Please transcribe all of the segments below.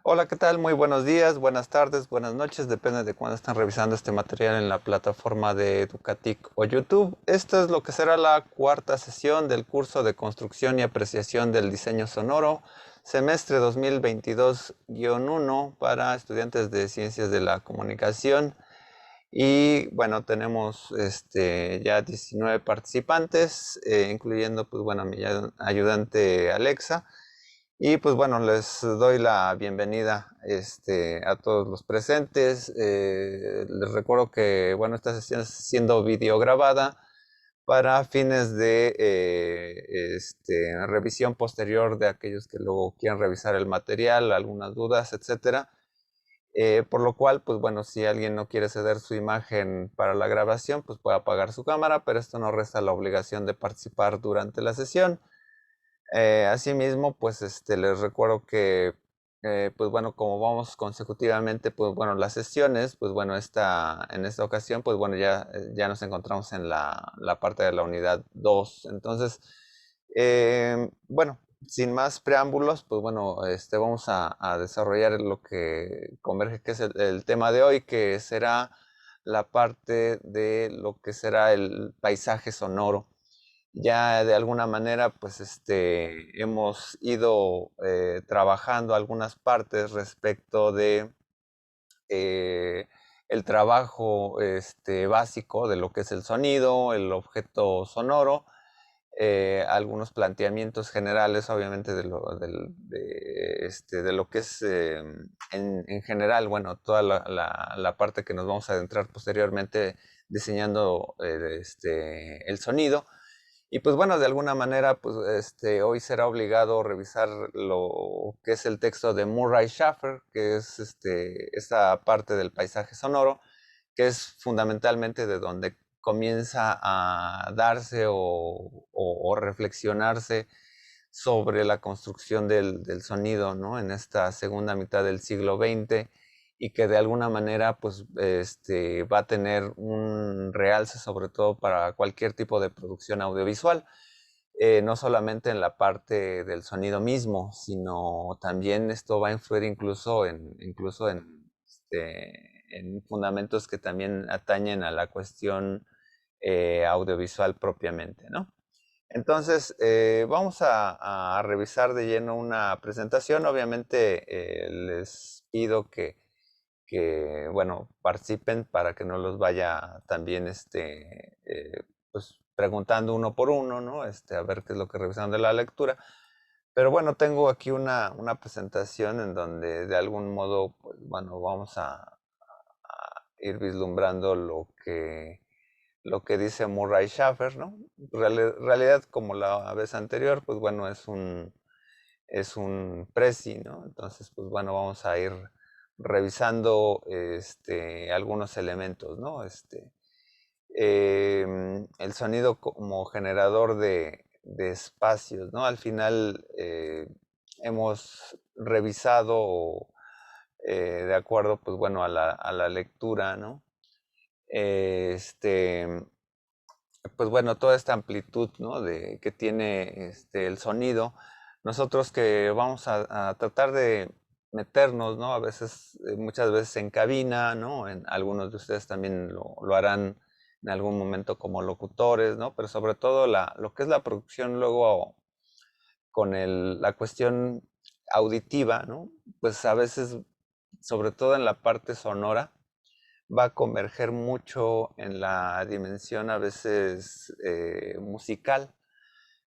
Hola, ¿qué tal? Muy buenos días, buenas tardes, buenas noches, depende de cuándo están revisando este material en la plataforma de Educatic o YouTube. Esta es lo que será la cuarta sesión del curso de construcción y apreciación del diseño sonoro, semestre 2022-1 para estudiantes de ciencias de la comunicación. Y bueno, tenemos ya 19 participantes, incluyendo pues bueno, mi ayudante Alexa. Y pues bueno, les doy la bienvenida a todos los presentes. Les recuerdo que bueno, esta sesión está siendo videograbada para fines de revisión posterior de aquellos que luego quieran revisar el material, algunas dudas, etcétera. Por lo cual, pues bueno, si alguien no quiere ceder su imagen para la grabación, pues puede apagar su cámara, pero esto no resta la obligación de participar durante la sesión. Asimismo, pues les recuerdo que, pues bueno, como vamos consecutivamente, pues bueno, las sesiones, pues bueno, en esta ocasión, pues bueno, ya nos encontramos en la parte de la unidad 2. Entonces, bueno, sin más preámbulos, pues bueno, vamos a desarrollar lo que converge, que es el tema de hoy, que será la parte de lo que será el paisaje sonoro. Ya de alguna manera, pues hemos ido trabajando algunas partes respecto de eh, el trabajo básico de lo que es el sonido, el objeto sonoro, algunos planteamientos generales, obviamente, de lo que es en general, bueno, toda la parte que nos vamos a adentrar posteriormente diseñando el sonido. Y pues bueno, de alguna manera, pues hoy será obligado revisar lo que es el texto de Murray Schafer, que es esta parte del paisaje sonoro, que es fundamentalmente de donde comienza a darse o reflexionarse sobre la construcción del sonido, ¿no? En esta segunda mitad del siglo XX y que de alguna manera pues va a tener un realce sobre todo para cualquier tipo de producción audiovisual, no solamente en la parte del sonido mismo, sino también esto va a influir en fundamentos que también atañen a la cuestión audiovisual propiamente, ¿no? Entonces, vamos a revisar de lleno una presentación. Obviamente, les pido bueno, participen para que no los vaya también, pues, preguntando uno por uno, ¿no? A ver qué es lo que revisaron de la lectura. Pero bueno, tengo aquí una presentación en donde de algún modo, pues, bueno, vamos a ir vislumbrando lo que dice Murray Schafer, ¿no? Realidad, como la vez anterior, pues bueno, es un presi, ¿no? Entonces, pues bueno, vamos a ir revisando algunos elementos, ¿no? El sonido como generador de espacios, ¿no? Al final hemos revisado de acuerdo, pues bueno, a la lectura, ¿no? Este, pues bueno, toda esta amplitud, ¿no? Que tiene el sonido. Nosotros que vamos a tratar de meternos, ¿no? A veces, muchas veces en cabina, ¿no? Algunos de ustedes también lo harán en algún momento como locutores, ¿no? Pero sobre todo lo que es la producción luego con la cuestión auditiva, ¿no? Pues a veces, sobre todo en la parte sonora, va a converger mucho en la dimensión a veces musical.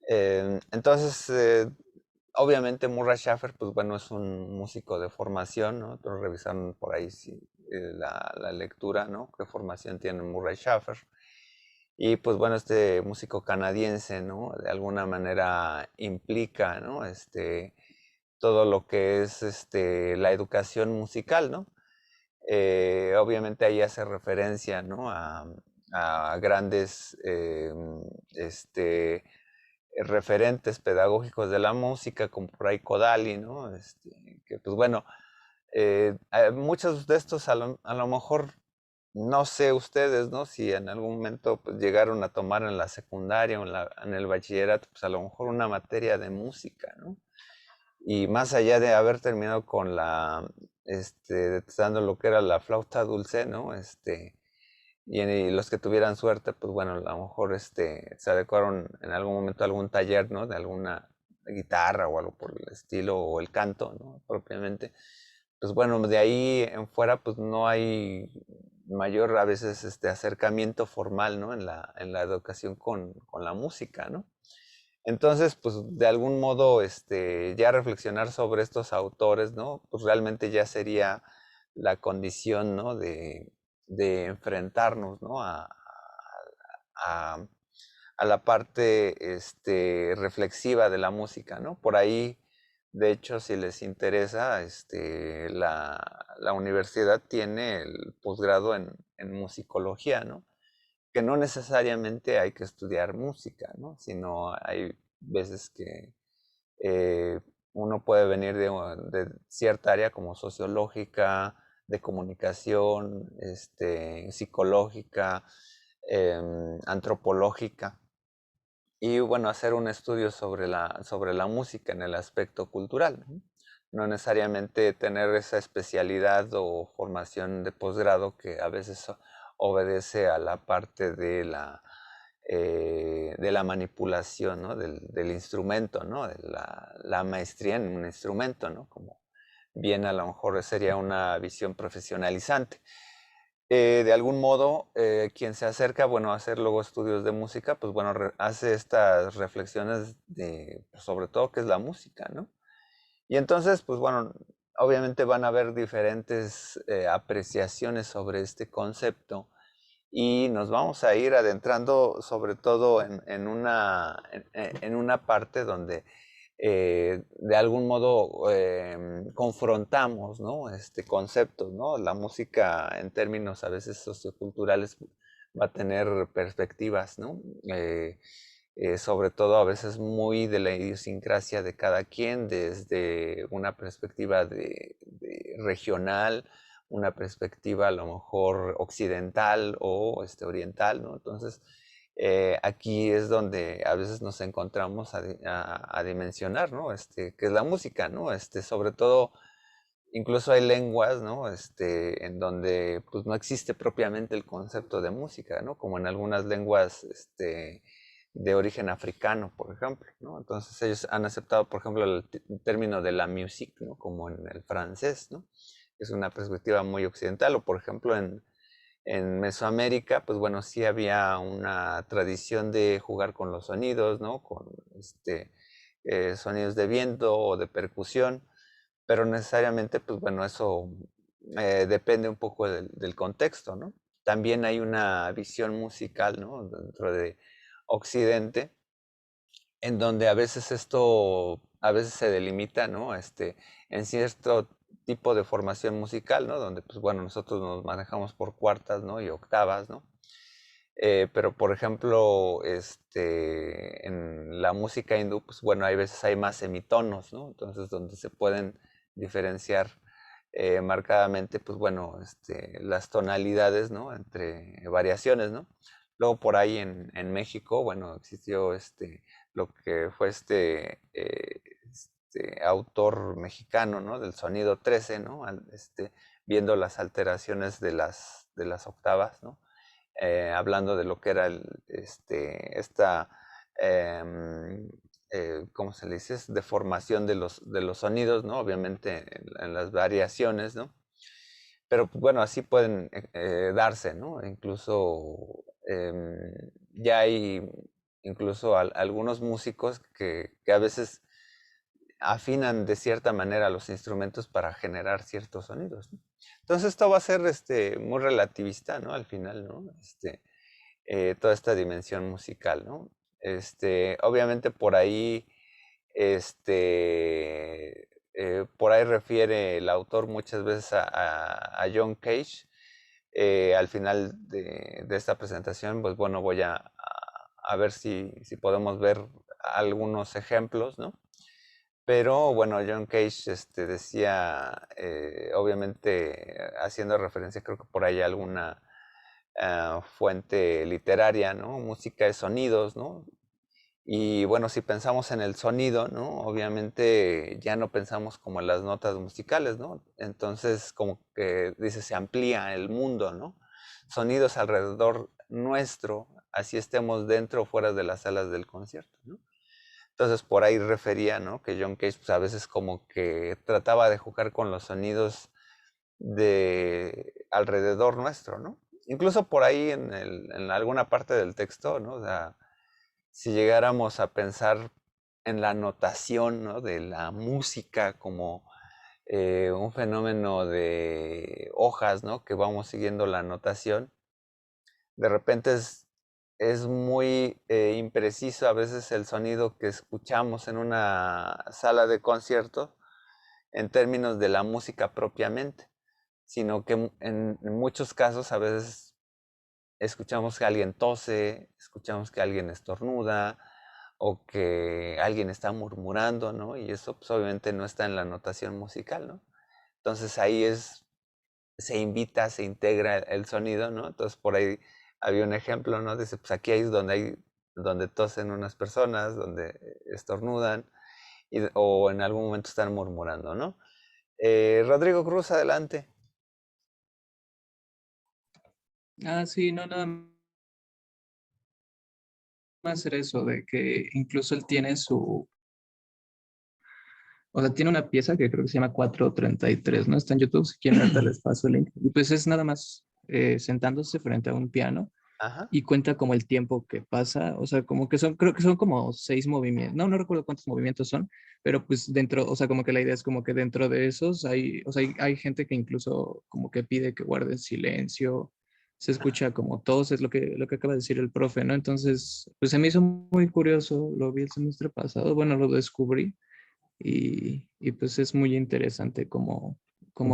Entonces, obviamente Murray Schafer, pues bueno, es un músico de formación, ¿no? Entonces revisaron por ahí la lectura, ¿no? ¿Qué formación tiene Murray Schafer? Y pues bueno, este músico canadiense, ¿no? De alguna manera implica, ¿no? Todo lo que es la educación musical, ¿no? Obviamente ahí hace referencia, ¿no? a grandes referentes pedagógicos de la música, como por ahí Kodali, ¿no? Que pues bueno, muchos de estos a lo mejor, no sé ustedes, ¿no? Si en algún momento pues, llegaron a tomar en la secundaria o en el bachillerato, pues a lo mejor una materia de música, ¿no? Y más allá de haber terminado con detectando lo que era la flauta dulce, ¿no? Y los que tuvieran suerte, pues bueno, a lo mejor se adecuaron en algún momento a algún taller, ¿no? De alguna guitarra o algo por el estilo, o el canto, ¿no? Propiamente. Pues bueno, de ahí en fuera, pues no hay mayor a veces acercamiento formal, ¿no? En la educación con la música, ¿no? Entonces, pues de algún modo, ya reflexionar sobre estos autores, ¿no? Pues realmente ya sería la condición, ¿no? De enfrentarnos, ¿no? A- a la parte, reflexiva de la música, ¿no? Por ahí, de hecho, si les interesa, la universidad tiene el posgrado en musicología, ¿no? Que no necesariamente hay que estudiar música, ¿no? Sino hay veces que eh, uno puede venir de cierta área como sociológica, de comunicación, psicológica, antropológica, y bueno, hacer un estudio sobre la música en el aspecto cultural, ¿no? No necesariamente tener esa especialidad o formación de posgrado que a veces obedece a la parte de la manipulación, ¿no? Del instrumento, ¿no? De la maestría en un instrumento, ¿no? Como bien a lo mejor sería una visión profesionalizante. De algún modo, quien se acerca, bueno, a hacer luego estudios de música, pues bueno, hace estas reflexiones pues, sobre todo qué es la música, ¿no? Y entonces, pues bueno, obviamente van a haber diferentes apreciaciones sobre este concepto, y nos vamos a ir adentrando sobre todo en una parte donde de algún modo confrontamos, ¿no? Conceptos, ¿no? La música en términos a veces socioculturales va a tener perspectivas, ¿no? Sobre todo a veces muy de la idiosincrasia de cada quien, desde una perspectiva de regional, una perspectiva a lo mejor occidental o oriental, ¿no? Entonces, aquí es donde a veces nos encontramos a dimensionar, ¿no? Qué es la música, ¿no? Sobre todo, incluso hay lenguas, ¿no? En donde pues no existe propiamente el concepto de música, ¿no? Como en algunas lenguas, de origen africano, por ejemplo, ¿no? Entonces ellos han aceptado, por ejemplo, el término de la musique, ¿no? Como en el francés, ¿no? Es una perspectiva muy occidental, o por ejemplo en Mesoamérica, pues bueno, sí había una tradición de jugar con los sonidos, ¿no? Con sonidos de viento o de percusión, pero necesariamente, pues bueno, eso depende un poco del contexto, ¿no? También hay una visión musical, ¿no? Dentro de Occidente, en donde a veces a veces se delimita, ¿no? En cierto tipo de formación musical, ¿no? Donde, pues bueno, nosotros nos manejamos por cuartas, ¿no? Y octavas, ¿no? Pero, por ejemplo, en la música hindú, pues bueno, hay veces hay más semitonos, ¿no? Entonces, donde se pueden diferenciar marcadamente, pues bueno, las tonalidades, ¿no? Entre variaciones, ¿no? Luego por ahí en México, bueno, existió lo que fue autor mexicano, ¿no? Del sonido 13, ¿no? Viendo las alteraciones de las octavas, ¿no? Hablando de lo que era esta, em, ¿cómo se le dice? Deformación de los sonidos, ¿no? Obviamente en las variaciones, ¿no? Pero pues, bueno, así pueden darse, ¿no? Incluso ya hay incluso algunos músicos que a veces afinan de cierta manera los instrumentos para generar ciertos sonidos, ¿no? Entonces esto va a ser muy relativista, ¿no? Al final, ¿no? Toda esta dimensión musical, ¿no? Obviamente por ahí refiere el autor muchas veces a John Cage. Al final de esta presentación, pues bueno, voy a ver si podemos ver algunos ejemplos, ¿no? Pero bueno, John Cage decía, obviamente haciendo referencia, creo que por ahí alguna fuente literaria, ¿no? Música de sonidos, ¿no? Y bueno, si pensamos en el sonido, ¿no? Obviamente ya no pensamos como en las notas musicales, ¿no? Entonces, como que dice, se amplía el mundo, ¿no? Sonidos alrededor nuestro, así estemos dentro o fuera de las salas del concierto, ¿no? Entonces, por ahí refería, ¿no? Que John Cage, pues a veces como que trataba de jugar con los sonidos de alrededor nuestro, ¿no? Incluso por ahí en alguna parte del texto, ¿no? O sea, si llegáramos a pensar en la notación, ¿no? De la música como un fenómeno de hojas, ¿no? Que vamos siguiendo la notación, de repente es muy impreciso a veces el sonido que escuchamos en una sala de concierto en términos de la música propiamente, sino que en muchos casos a veces escuchamos que alguien tose, escuchamos que alguien estornuda o que alguien está murmurando, ¿no? Y eso pues obviamente no está en la notación musical, ¿no? Entonces ahí se invita, se integra el sonido, ¿no? Entonces por ahí había un ejemplo, ¿no? Dice, pues aquí es donde tosen unas personas, donde estornudan, o en algún momento están murmurando, ¿no? Rodrigo Cruz, adelante. Sí, no, nada más era eso, de que incluso él tiene o sea, tiene una pieza que creo que se llama 433, ¿no? Está en YouTube, si quieren ahorita les paso el link. Y pues es nada más sentándose frente a un piano Ajá. y cuenta como el tiempo que pasa, o sea, como que son, creo que son como 6 movimientos, no recuerdo cuántos movimientos son, pero pues dentro, o sea, como que la idea es como que dentro de esos hay, o sea, hay gente que incluso como que pide que guarden silencio, se escucha como tos, es lo que acaba de decir el profe, ¿no? Entonces, pues se me hizo muy curioso, lo vi el semestre pasado, bueno, lo descubrí y pues es muy interesante cómo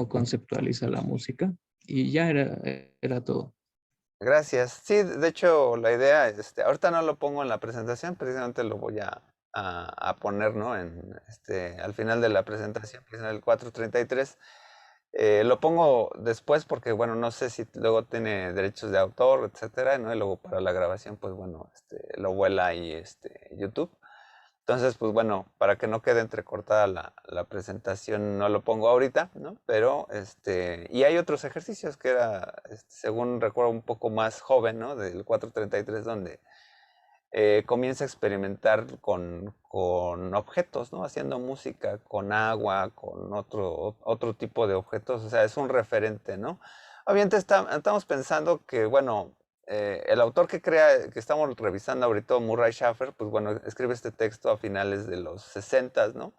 conceptualiza la música y ya era todo. Gracias. Sí, de hecho, la idea, ahorita no lo pongo en la presentación, precisamente lo voy a poner, ¿no? Al final de la presentación, que es en el 433. Lo pongo después porque, bueno, no sé si luego tiene derechos de autor, etcétera, ¿no? Y luego para la grabación, pues bueno, lo vuela ahí, YouTube. Entonces, pues bueno, para que no quede entrecortada la presentación, no lo pongo ahorita, ¿no? Pero, y hay otros ejercicios que era, según recuerdo, un poco más joven, ¿no? Del 433, donde comienza a experimentar con objetos, ¿no? Haciendo música con agua, con otro tipo de objetos, o sea, es un referente, ¿no? Obviamente estamos pensando que, bueno, el autor que estamos revisando ahorita, Murray Schafer, pues bueno, escribe este texto a finales de los 60, ¿no?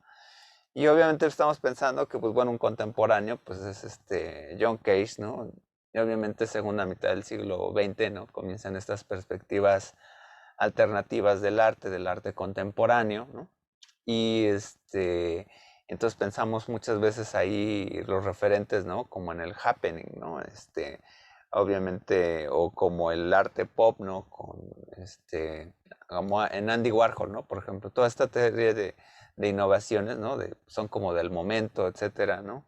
Y obviamente estamos pensando que, pues bueno, un contemporáneo, pues es John Cage, ¿no? Y obviamente segunda mitad del siglo XX, ¿no? Comienzan estas perspectivas alternativas del arte contemporáneo, ¿no? Y entonces pensamos muchas veces ahí los referentes, ¿no? Como en el happening, ¿no? Obviamente, o como el arte pop, ¿no? Como en Andy Warhol, ¿no? Por ejemplo, toda esta teoría de innovaciones, ¿no? Son como del momento, etcétera, ¿no?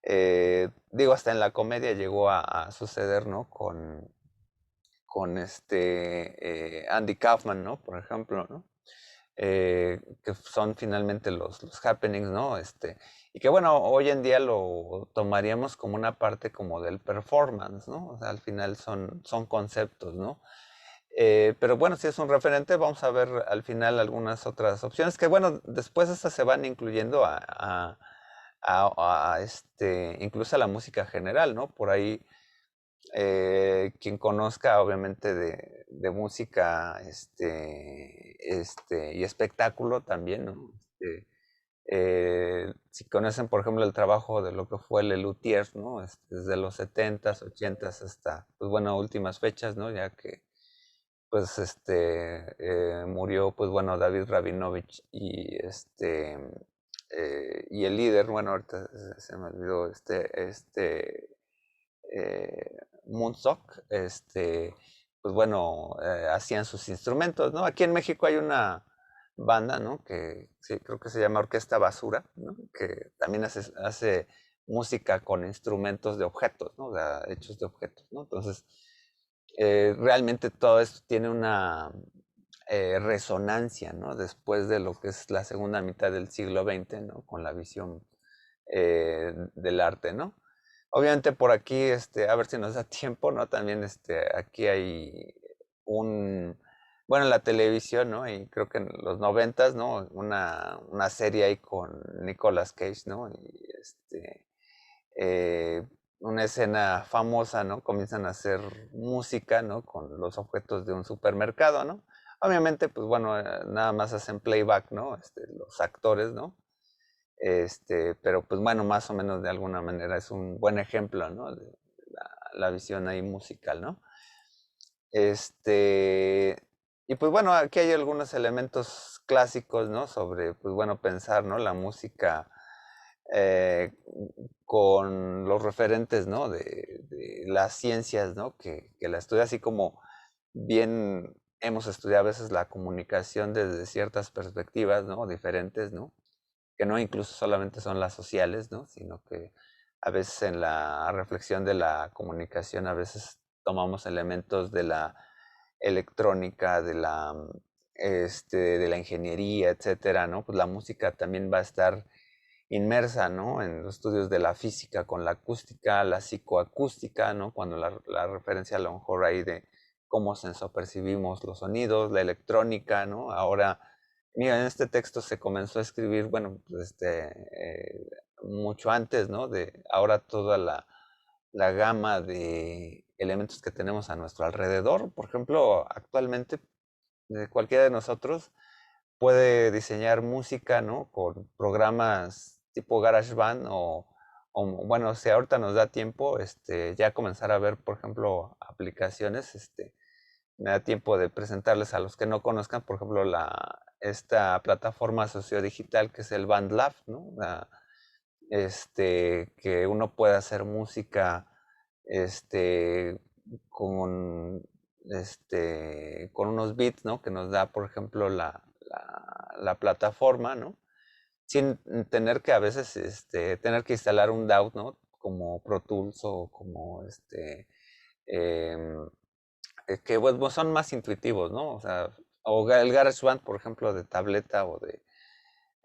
Digo, hasta en la comedia llegó a suceder, ¿no? Con Andy Kaufman, ¿no? Por ejemplo, ¿no? Que son finalmente los happenings, ¿no? Y que bueno, hoy en día lo tomaríamos como una parte como del performance, ¿no? O sea, al final son conceptos, ¿no? Pero bueno, si es un referente, vamos a ver al final algunas otras opciones que bueno, después estas se van incluyendo incluso a la música general, ¿no? Por ahí quien conozca obviamente de música y espectáculo también, ¿no? Si conocen, por ejemplo, el trabajo de lo que fue Lelutier, ¿no? Desde los 70s, 80s hasta, pues bueno, últimas fechas, ¿no? Ya que, pues, murió, pues bueno, David Rabinovich y el líder, bueno, ahorita se me olvidó, Moonstock, pues bueno, hacían sus instrumentos, ¿no? Aquí en México hay una banda, ¿no? Que sí, creo que se llama Orquesta Basura, ¿no? Que también hace música con instrumentos de objetos, ¿no? O sea, hechos de objetos, ¿no? Entonces, realmente todo esto tiene resonancia, ¿no? Después de lo que es la segunda mitad del siglo XX, ¿no? Con la visión del arte, ¿no? Obviamente por aquí, a ver si nos da tiempo, ¿no? También aquí hay un, bueno, en la televisión, ¿no? Y creo que en los noventas, ¿no? Una serie ahí con Nicolas Cage, ¿no? Y eh, una escena famosa, ¿no? Comienzan a hacer música, ¿no? Con los objetos de un supermercado, ¿no? Obviamente, pues bueno, nada más hacen playback, ¿no? Los actores, ¿no? Pero pues bueno, más o menos de alguna manera es un buen ejemplo, ¿no? De la visión ahí musical, ¿no? Este, y pues bueno, aquí hay algunos elementos clásicos, ¿no? Sobre, pues bueno, pensar, ¿no? La música eh, con los referentes, ¿no? De las ciencias, ¿no? Que la estudia así como bien hemos estudiado a veces la comunicación desde ciertas perspectivas, ¿no? Diferentes, ¿no? Que no incluso solamente son las sociales, ¿no? Sino que a veces en la reflexión de la comunicación, a veces tomamos elementos de la electrónica, de la ingeniería, etcétera, ¿no? Pues la música también va a estar inmersa, ¿no? En los estudios de la física con la acústica, la psicoacústica, ¿no? Cuando la referencia a lo mejor ahí de cómo sensopercibimos los sonidos, la electrónica, ¿no? Ahora, mira, en este texto se comenzó a escribir, bueno, pues mucho antes, ¿no? De ahora toda la gama de elementos que tenemos a nuestro alrededor. Por ejemplo, actualmente cualquiera de nosotros puede diseñar música, ¿no? Con programas tipo GarageBand bueno, si ahorita nos da tiempo, ya comenzar a ver, por ejemplo, aplicaciones, me da tiempo de presentarles a los que no conozcan, por ejemplo, esta plataforma sociodigital que es el BandLab, ¿no? Que uno puede hacer música, este, con, con unos beats, ¿no? Que nos da, por ejemplo, la plataforma, ¿no? Sin tener que a veces, tener que instalar un DAW, ¿no? Como Pro Tools o como, em, que pues, son más intuitivos, ¿no? O sea, o el GarageBand, por ejemplo, de tableta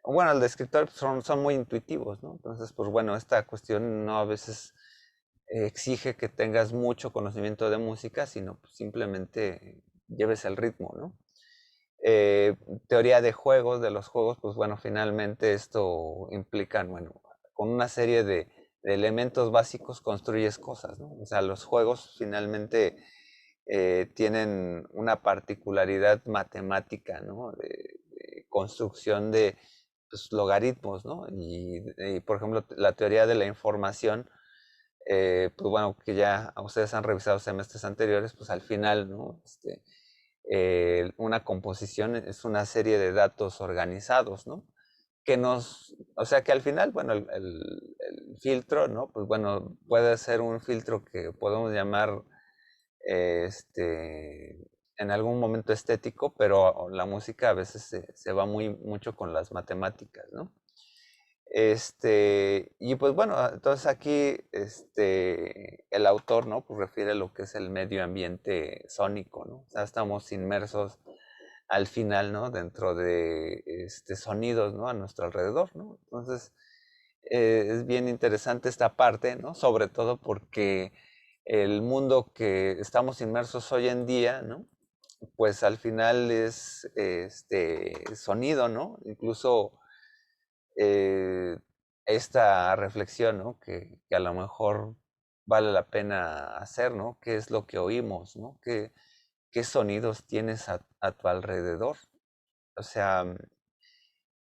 bueno, el de escritor son muy intuitivos, ¿no? Entonces, pues bueno, esta cuestión no a veces exige que tengas mucho conocimiento de música, sino pues, simplemente lleves el ritmo, ¿no? Eh, Teoría de juegos, de los juegos, pues bueno, finalmente esto implica, bueno, con una serie de elementos básicos construyes cosas, ¿no? O sea, los juegos finalmente tienen una particularidad matemática, ¿no? De construcción de pues, logaritmos, ¿no? Y, por ejemplo, la teoría de la información, pues bueno, que ya ustedes han revisado semestres anteriores, pues al final, ¿no? Una composición es una serie de datos organizados, ¿no? O sea que al final, bueno, el filtro, ¿no? Pues bueno, puede ser un filtro que podemos llamar este, en algún momento estético, pero la música a veces se va mucho con las matemáticas, ¿no? Y pues bueno, entonces aquí el autor, ¿no? Pues refiere a lo que es el medio ambiente sónico, ¿no? O sea, estamos inmersos al final, ¿no? Dentro de sonidos, ¿no? A nuestro alrededor, ¿no? Entonces, es bien interesante esta parte, ¿no? Sobre todo porque el mundo que estamos inmersos hoy en día, ¿no? Pues al final es sonido, ¿no? Incluso eh, esta reflexión, ¿no? Que a lo mejor vale la pena hacer, ¿no? ¿Qué es lo que oímos, ¿no? ¿Qué sonidos tienes a tu alrededor? O sea,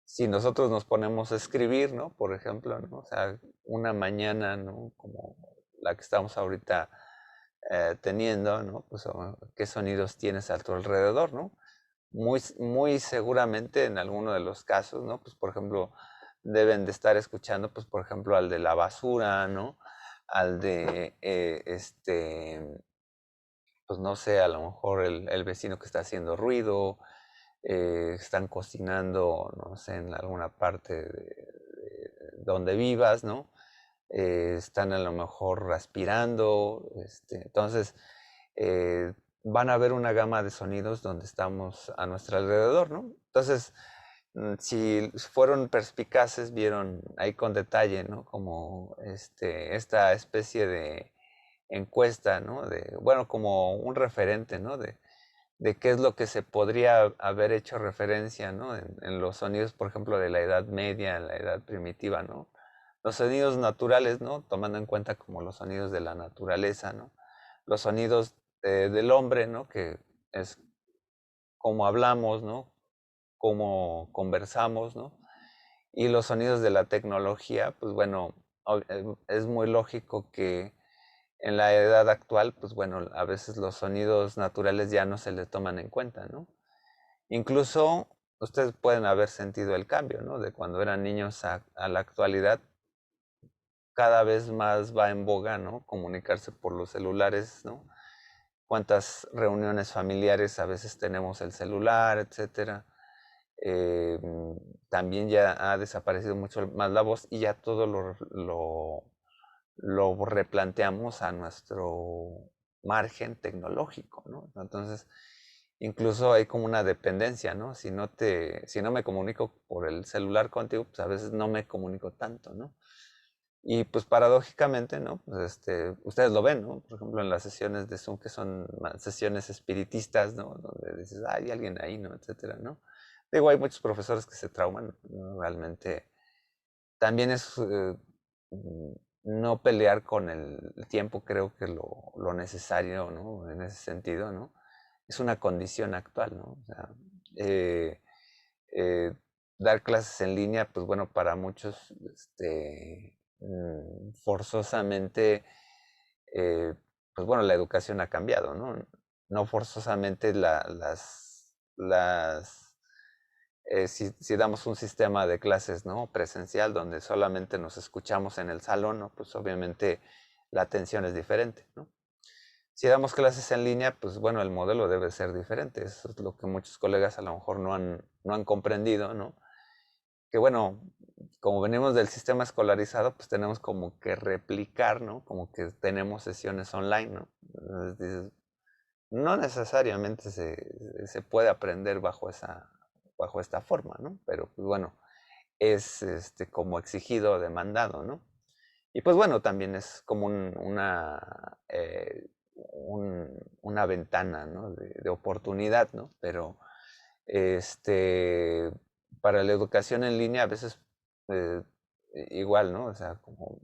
si nosotros nos ponemos a escribir, ¿no? Por ejemplo, ¿no? O sea, una mañana, ¿no? Como la que estamos ahorita teniendo, ¿no? Pues, ¿qué sonidos tienes a tu alrededor, ¿no? Muy seguramente en alguno de los casos, ¿no? Pues, por ejemplo, deben de estar escuchando, pues, por ejemplo, al de la basura, ¿no? Al de, pues, no sé, a lo mejor el vecino que está haciendo ruido, están cocinando, no sé, en alguna parte donde vivas, ¿no? Están a lo mejor aspirando, entonces, van a haber una gama de sonidos donde estamos a nuestro alrededor, ¿no? Entonces, si fueron perspicaces, vieron ahí con detalle, ¿no? Como esta especie de encuesta, ¿no? Bueno, como un referente, ¿no? De qué es lo que se podría haber hecho referencia, ¿no? En los sonidos, por ejemplo, de la Edad Media, en la Edad Primitiva, ¿no? Los sonidos naturales, ¿no? Tomando en cuenta como los sonidos de la naturaleza, ¿no? Los sonidos del hombre, ¿no? Que es como hablamos, ¿no? Como conversamos, ¿no? Y los sonidos de la tecnología, pues bueno, es muy lógico que en la edad actual, pues bueno, a veces los sonidos naturales ya no se le toman en cuenta, ¿no? Incluso ustedes pueden haber sentido el cambio, ¿no? De cuando eran niños a la actualidad, cada vez más va en boga, ¿no? Comunicarse por los celulares, ¿no? Cuántas reuniones familiares a veces tenemos el celular, etcétera. Eh, También ya ha desaparecido mucho más la voz y ya todo lo replanteamos a nuestro margen tecnológico, ¿no? Entonces, incluso hay como una dependencia, ¿no? Si no me comunico por el celular contigo, pues a veces no me comunico tanto, ¿no? Y pues paradójicamente, ¿no? Pues ustedes lo ven, ¿no? Por ejemplo, en las sesiones de Zoom, que son sesiones espiritistas, ¿no? Donde dices, hay alguien ahí, ¿no? Etcétera, ¿no? Digo, hay muchos profesores que se trauman, ¿no? Realmente también es mm, no pelear con el tiempo, creo que lo necesario, ¿no? En ese sentido, ¿no? Es una condición actual, ¿no? O sea, eh, eh, dar clases en línea, pues bueno, para muchos, forzosamente, eh, pues bueno, la educación ha cambiado, ¿no? No forzosamente si damos un sistema de clases, ¿no? Presencial, donde solamente nos escuchamos en el salón, ¿no? Pues obviamente la atención es diferente, ¿no? Si damos clases en línea, pues bueno, el modelo debe ser diferente. Eso es lo que muchos colegas a lo mejor no han comprendido, ¿no? Que bueno, como venimos del sistema escolarizado, pues tenemos como que replicar, ¿no? Como que tenemos sesiones online, ¿no? Entonces dices, no necesariamente se puede aprender bajo esta forma, ¿no? Pero pues bueno, es como exigido, demandado, ¿no? Y pues bueno, también es como una ventana, ¿no? De oportunidad, ¿no? Pero este, para la educación en línea a veces eh, igual, ¿no? O sea, como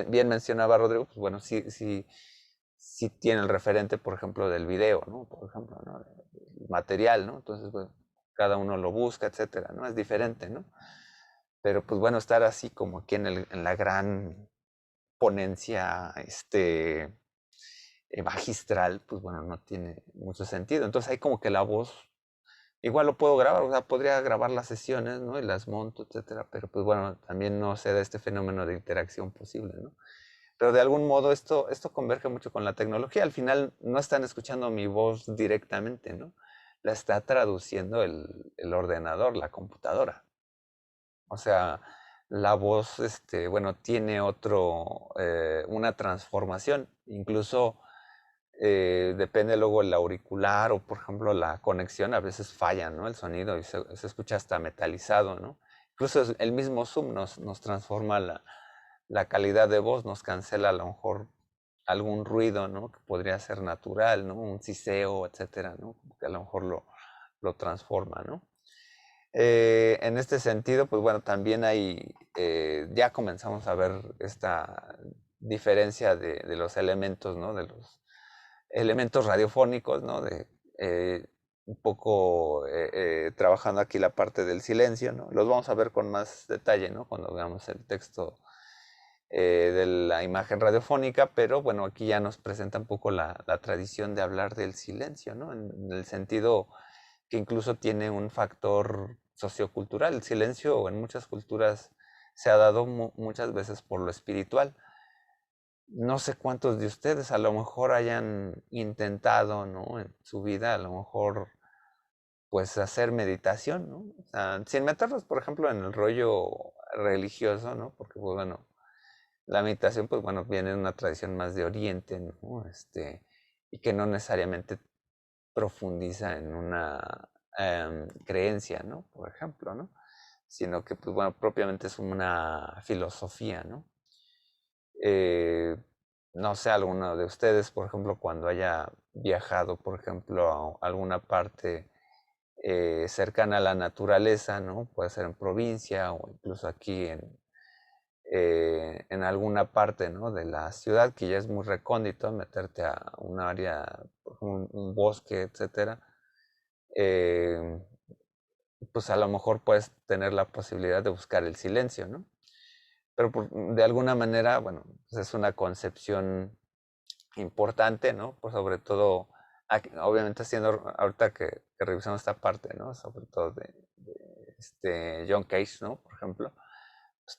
bien mencionaba Rodrigo, pues bueno, sí, sí, sí tiene el referente, por ejemplo, del video, ¿no? Por ejemplo, ¿no? El material, ¿no? Entonces, bueno, cada uno lo busca, etcétera, ¿no? Es diferente, ¿no? Pero pues bueno, estar así como aquí en la gran ponencia, magistral, pues bueno, no tiene mucho sentido. Entonces hay como que la voz, igual lo puedo grabar, o sea, podría grabar las sesiones, ¿no? Y las monto, etcétera, pero pues bueno, también no se da este fenómeno de interacción posible, ¿no? Pero de algún modo esto converge mucho con la tecnología. Al final no están escuchando mi voz directamente, ¿no? La está traduciendo el ordenador, la computadora. O sea, la voz, bueno, tiene una transformación. Incluso depende luego el auricular o, por ejemplo, la conexión, a veces falla, ¿no? El sonido y se escucha hasta metalizado, ¿no? Incluso el mismo Zoom nos transforma la calidad de voz, nos cancela a lo mejor algún ruido, ¿no? Que podría ser natural, ¿no? Un siseo, etcétera, ¿no? Que a lo mejor lo transforma, ¿no? En este sentido, pues bueno, también ya comenzamos a ver esta diferencia de los elementos, ¿no? De los elementos radiofónicos, ¿no? Un poco trabajando aquí la parte del silencio, ¿no? Los vamos a ver con más detalle, ¿no? Cuando veamos el texto de la imagen radiofónica, pero bueno, aquí ya nos presenta un poco la tradición de hablar del silencio, ¿no? En el sentido que incluso tiene un factor sociocultural. El silencio en muchas culturas se ha dado muchas veces por lo espiritual. No sé cuántos de ustedes a lo mejor hayan intentado, ¿no? En su vida, a lo mejor, pues hacer meditación, ¿no? O sea, sin meterlos, por ejemplo, en el rollo religioso, ¿no? Porque, pues bueno, la meditación, pues bueno, viene de una tradición más de Oriente, ¿no? Y que no necesariamente profundiza en una creencia, ¿no? Por ejemplo, ¿no? Sino que, pues bueno, propiamente es una filosofía, ¿no? Eh, no sé, alguno de ustedes, por ejemplo, cuando haya viajado, por ejemplo, a alguna parte cercana a la naturaleza, ¿no? Puede ser en provincia o incluso aquí en alguna parte, ¿no? De la ciudad que ya es muy recóndito, meterte a un área, un bosque, etcétera. eh, pues a lo mejor puedes tener la posibilidad de buscar el silencio, ¿no? Pero de alguna manera, bueno, pues es una concepción importante, ¿no? Pues sobre todo, obviamente haciendo, ahorita que revisamos esta parte, ¿no? Sobre todo de John Cage, ¿no? Por ejemplo, pues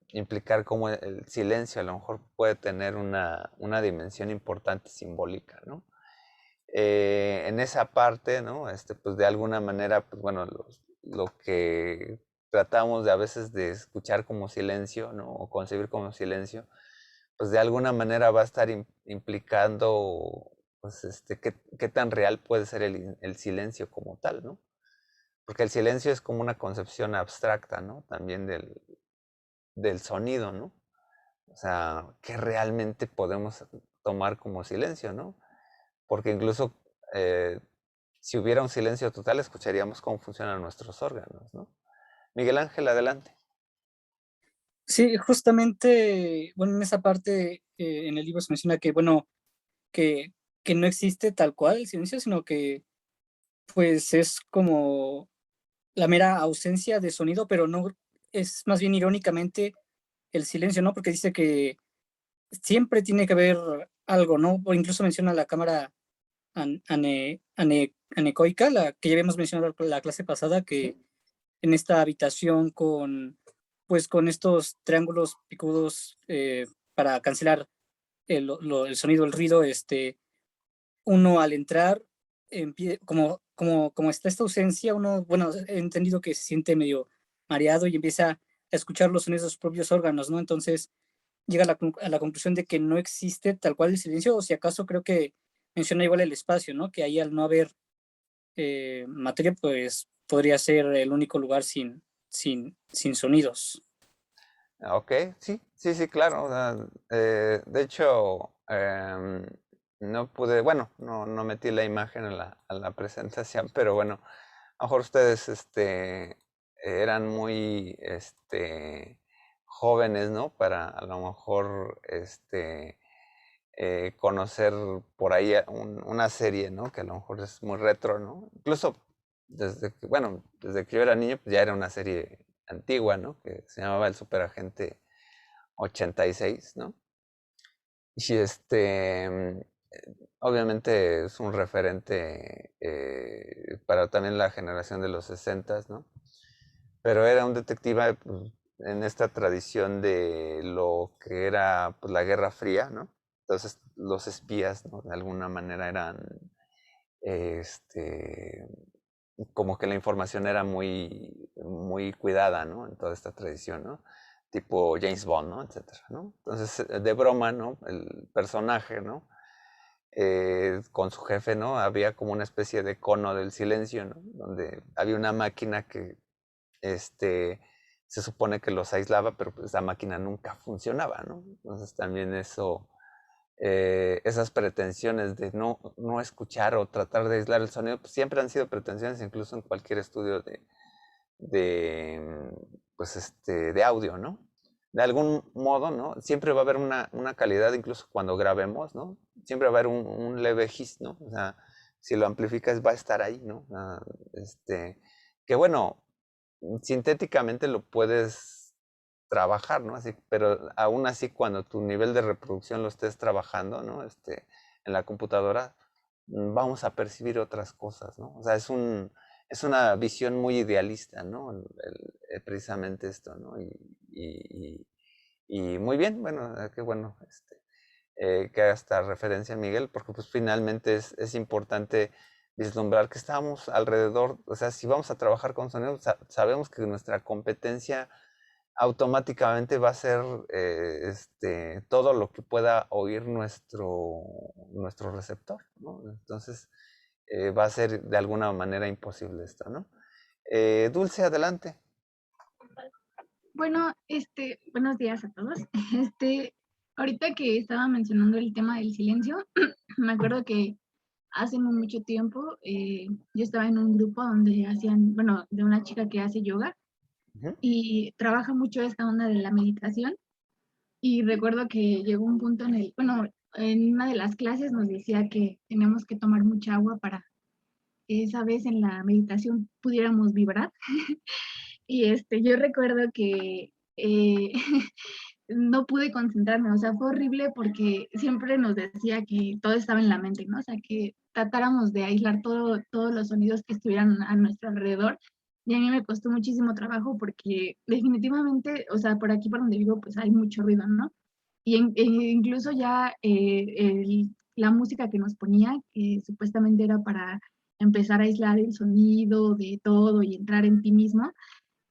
implicar cómo el silencio a lo mejor puede tener una dimensión importante simbólica, ¿no? En esa parte, ¿no? Pues de alguna manera, pues bueno, lo que tratamos de a veces de escuchar como silencio, ¿no? O concebir como silencio, pues de alguna manera va a estar implicando, pues, qué tan real puede ser el silencio como tal, ¿no? Porque el silencio es como una concepción abstracta, ¿no? También del sonido, ¿no? O sea, ¿qué realmente podemos tomar como silencio, ¿no? Porque incluso eh, si hubiera un silencio total, escucharíamos cómo funcionan nuestros órganos, ¿no? Miguel Ángel, adelante. Sí, justamente, bueno, en esa parte, en el libro se menciona que, bueno, que que no existe tal cual el silencio, sino que, pues, es como la mera ausencia de sonido, pero no es más bien irónicamente el silencio, ¿no? Porque dice que siempre tiene que haber algo, ¿no? O incluso menciona la cámara anecoica, la que ya habíamos mencionado la clase pasada, que en esta habitación con, pues, con estos triángulos picudos para cancelar el sonido, el ruido, uno al entrar, como está esta ausencia, uno, bueno, he entendido que se siente medio mareado y empieza a escuchar los sonidos de sus propios órganos, ¿no? Entonces llega a la conclusión de que no existe tal cual el silencio, o si acaso creo que menciona igual el espacio, ¿no? Que ahí al no haber materia, pues podría ser el único lugar sin sonidos. Ok, sí, sí, sí, claro. O sea, de hecho, no pude, bueno, no metí la imagen a la presentación, pero bueno, a lo mejor ustedes eran muy jóvenes, ¿no? Para a lo mejor conocer por ahí una serie, ¿no? Que a lo mejor es muy retro, ¿no? Incluso desde que yo era niño, pues ya era una serie antigua, ¿no? Que se llamaba El Superagente 86, ¿no? Y obviamente es un referente para también la generación de los 60, ¿no? Pero era un detective pues, en esta tradición de lo que era pues, la Guerra Fría, ¿no? Entonces los espías, ¿no? De alguna manera eran, este, como que la información era muy, muy cuidada, ¿no? En toda esta tradición, ¿no? Tipo James Bond, ¿no? Etcétera, ¿no? Entonces, de broma, ¿no? El personaje, ¿no? Con su jefe, ¿no? Había como una especie de cono del silencio, ¿no? Donde había una máquina que este, se supone que los aislaba, pero pues esa máquina nunca funcionaba, ¿no? Entonces también eso, esas pretensiones de no escuchar o tratar de aislar el sonido, pues siempre han sido pretensiones, incluso en cualquier estudio pues de audio, ¿no? De algún modo, ¿no? Siempre va a haber una calidad, incluso cuando grabemos, ¿no? Siempre va a haber un leve hiss, ¿no? O sea, si lo amplificas va a estar ahí, ¿no? Que bueno, sintéticamente lo puedes trabajar, ¿no? Así, pero aún así cuando tu nivel de reproducción lo estés trabajando, ¿no? En la computadora, vamos a percibir otras cosas, ¿no? O sea, es una visión muy idealista, ¿no? Precisamente esto, ¿no? Y muy bien, bueno, qué bueno que haga esta referencia, Miguel, porque pues finalmente es importante vislumbrar que estamos alrededor, o sea, si vamos a trabajar con sonido, sabemos que nuestra competencia automáticamente va a ser todo lo que pueda oír nuestro receptor, ¿no? Entonces, va a ser de alguna manera imposible esto, ¿no? Dulce, adelante. Bueno, buenos días a todos. Ahorita que estaba mencionando el tema del silencio, me acuerdo que hace no mucho tiempo yo estaba en un grupo donde hacían, bueno, de una chica que hace yoga Ujú. y trabaja mucho esta onda de la meditación. Y recuerdo que llegó un punto bueno, en una de las clases nos decía que teníamos que tomar mucha agua para que esa vez en la meditación pudiéramos vibrar. Y yo recuerdo que no pude concentrarme, o sea, fue horrible porque siempre nos decía que todo estaba en la mente, ¿no? O sea, que tratáramos de aislar todos los sonidos que estuvieran a nuestro alrededor. Y a mí me costó muchísimo trabajo porque definitivamente, o sea, por aquí por donde vivo, pues hay mucho ruido, ¿no? Incluso ya la música que nos ponía, que supuestamente era para empezar a aislar el sonido de todo y entrar en ti mismo,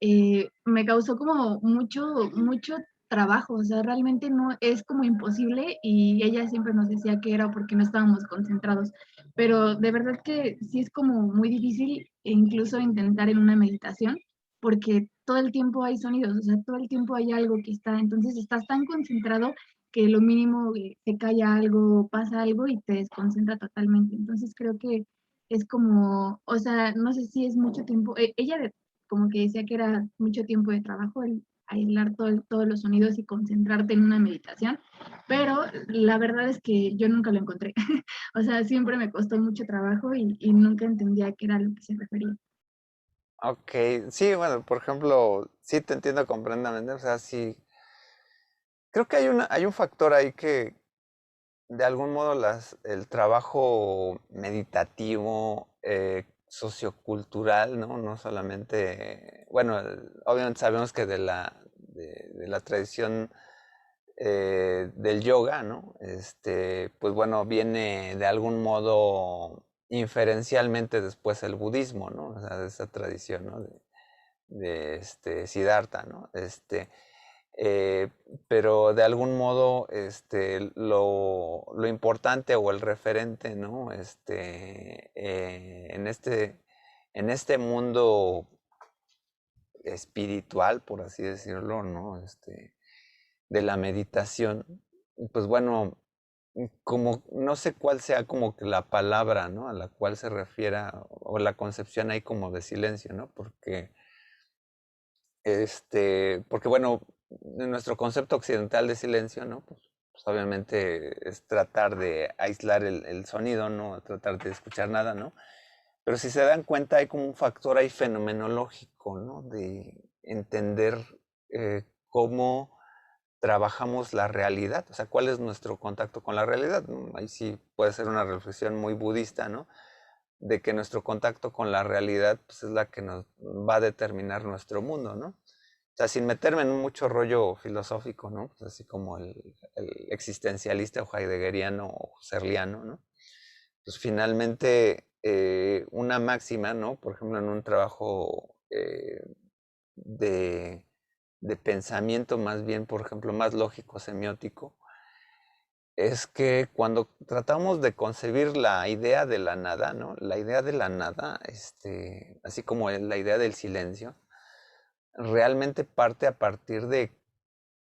me causó como mucho trabajo, o sea, realmente no es como imposible y ella siempre nos decía que era porque no estábamos concentrados, pero de verdad que sí es como muy difícil incluso intentar en una meditación porque todo el tiempo hay sonidos, o sea, todo el tiempo hay algo que está, entonces estás tan concentrado que lo mínimo te calla algo, pasa algo y te desconcentra totalmente. Entonces creo que es como, o sea, no sé si es mucho tiempo. Ella como que decía que era mucho tiempo de trabajo el aislar todos los sonidos y concentrarte en una meditación, pero la verdad es que yo nunca lo encontré. O sea, siempre me costó mucho trabajo y nunca entendía a qué era lo que se refería. Ok, sí, bueno, por ejemplo, sí te entiendo completamente, o sea, sí, creo que hay un factor ahí que de algún modo el trabajo meditativo, sociocultural, ¿no? No solamente, bueno, obviamente sabemos que de la tradición del yoga, ¿no? Pues bueno, viene de algún modo inferencialmente después el budismo, ¿no? O sea, de esa tradición, ¿no? De Siddhartha, ¿no? Eh, pero de algún modo lo importante o el referente, ¿no? En este mundo espiritual, por así decirlo, ¿no? De la meditación, pues bueno, como no sé cuál sea como que la palabra, ¿no? A la cual se refiera o la concepción ahí como de silencio, ¿no? Porque bueno, en nuestro concepto occidental de silencio, ¿no? Pues obviamente es tratar de aislar el sonido, ¿no? Tratar de escuchar nada, ¿no? Pero si se dan cuenta hay como un factor ahí fenomenológico, ¿no? De entender cómo trabajamos la realidad, o sea, cuál es nuestro contacto con la realidad, ¿no? Ahí sí puede ser una reflexión muy budista, ¿no? De que nuestro contacto con la realidad pues, es la que nos va a determinar nuestro mundo, ¿no? O sea, sin meterme en mucho rollo filosófico, ¿no? Pues así como el existencialista o heideggeriano o husserliano, ¿no? Pues finalmente una máxima, ¿no? Por ejemplo, en un trabajo de, de pensamiento más bien, por ejemplo, más lógico, semiótico, es que cuando tratamos de concebir la idea de la nada, ¿no? La idea de la nada, así como la idea del silencio, realmente parte a partir de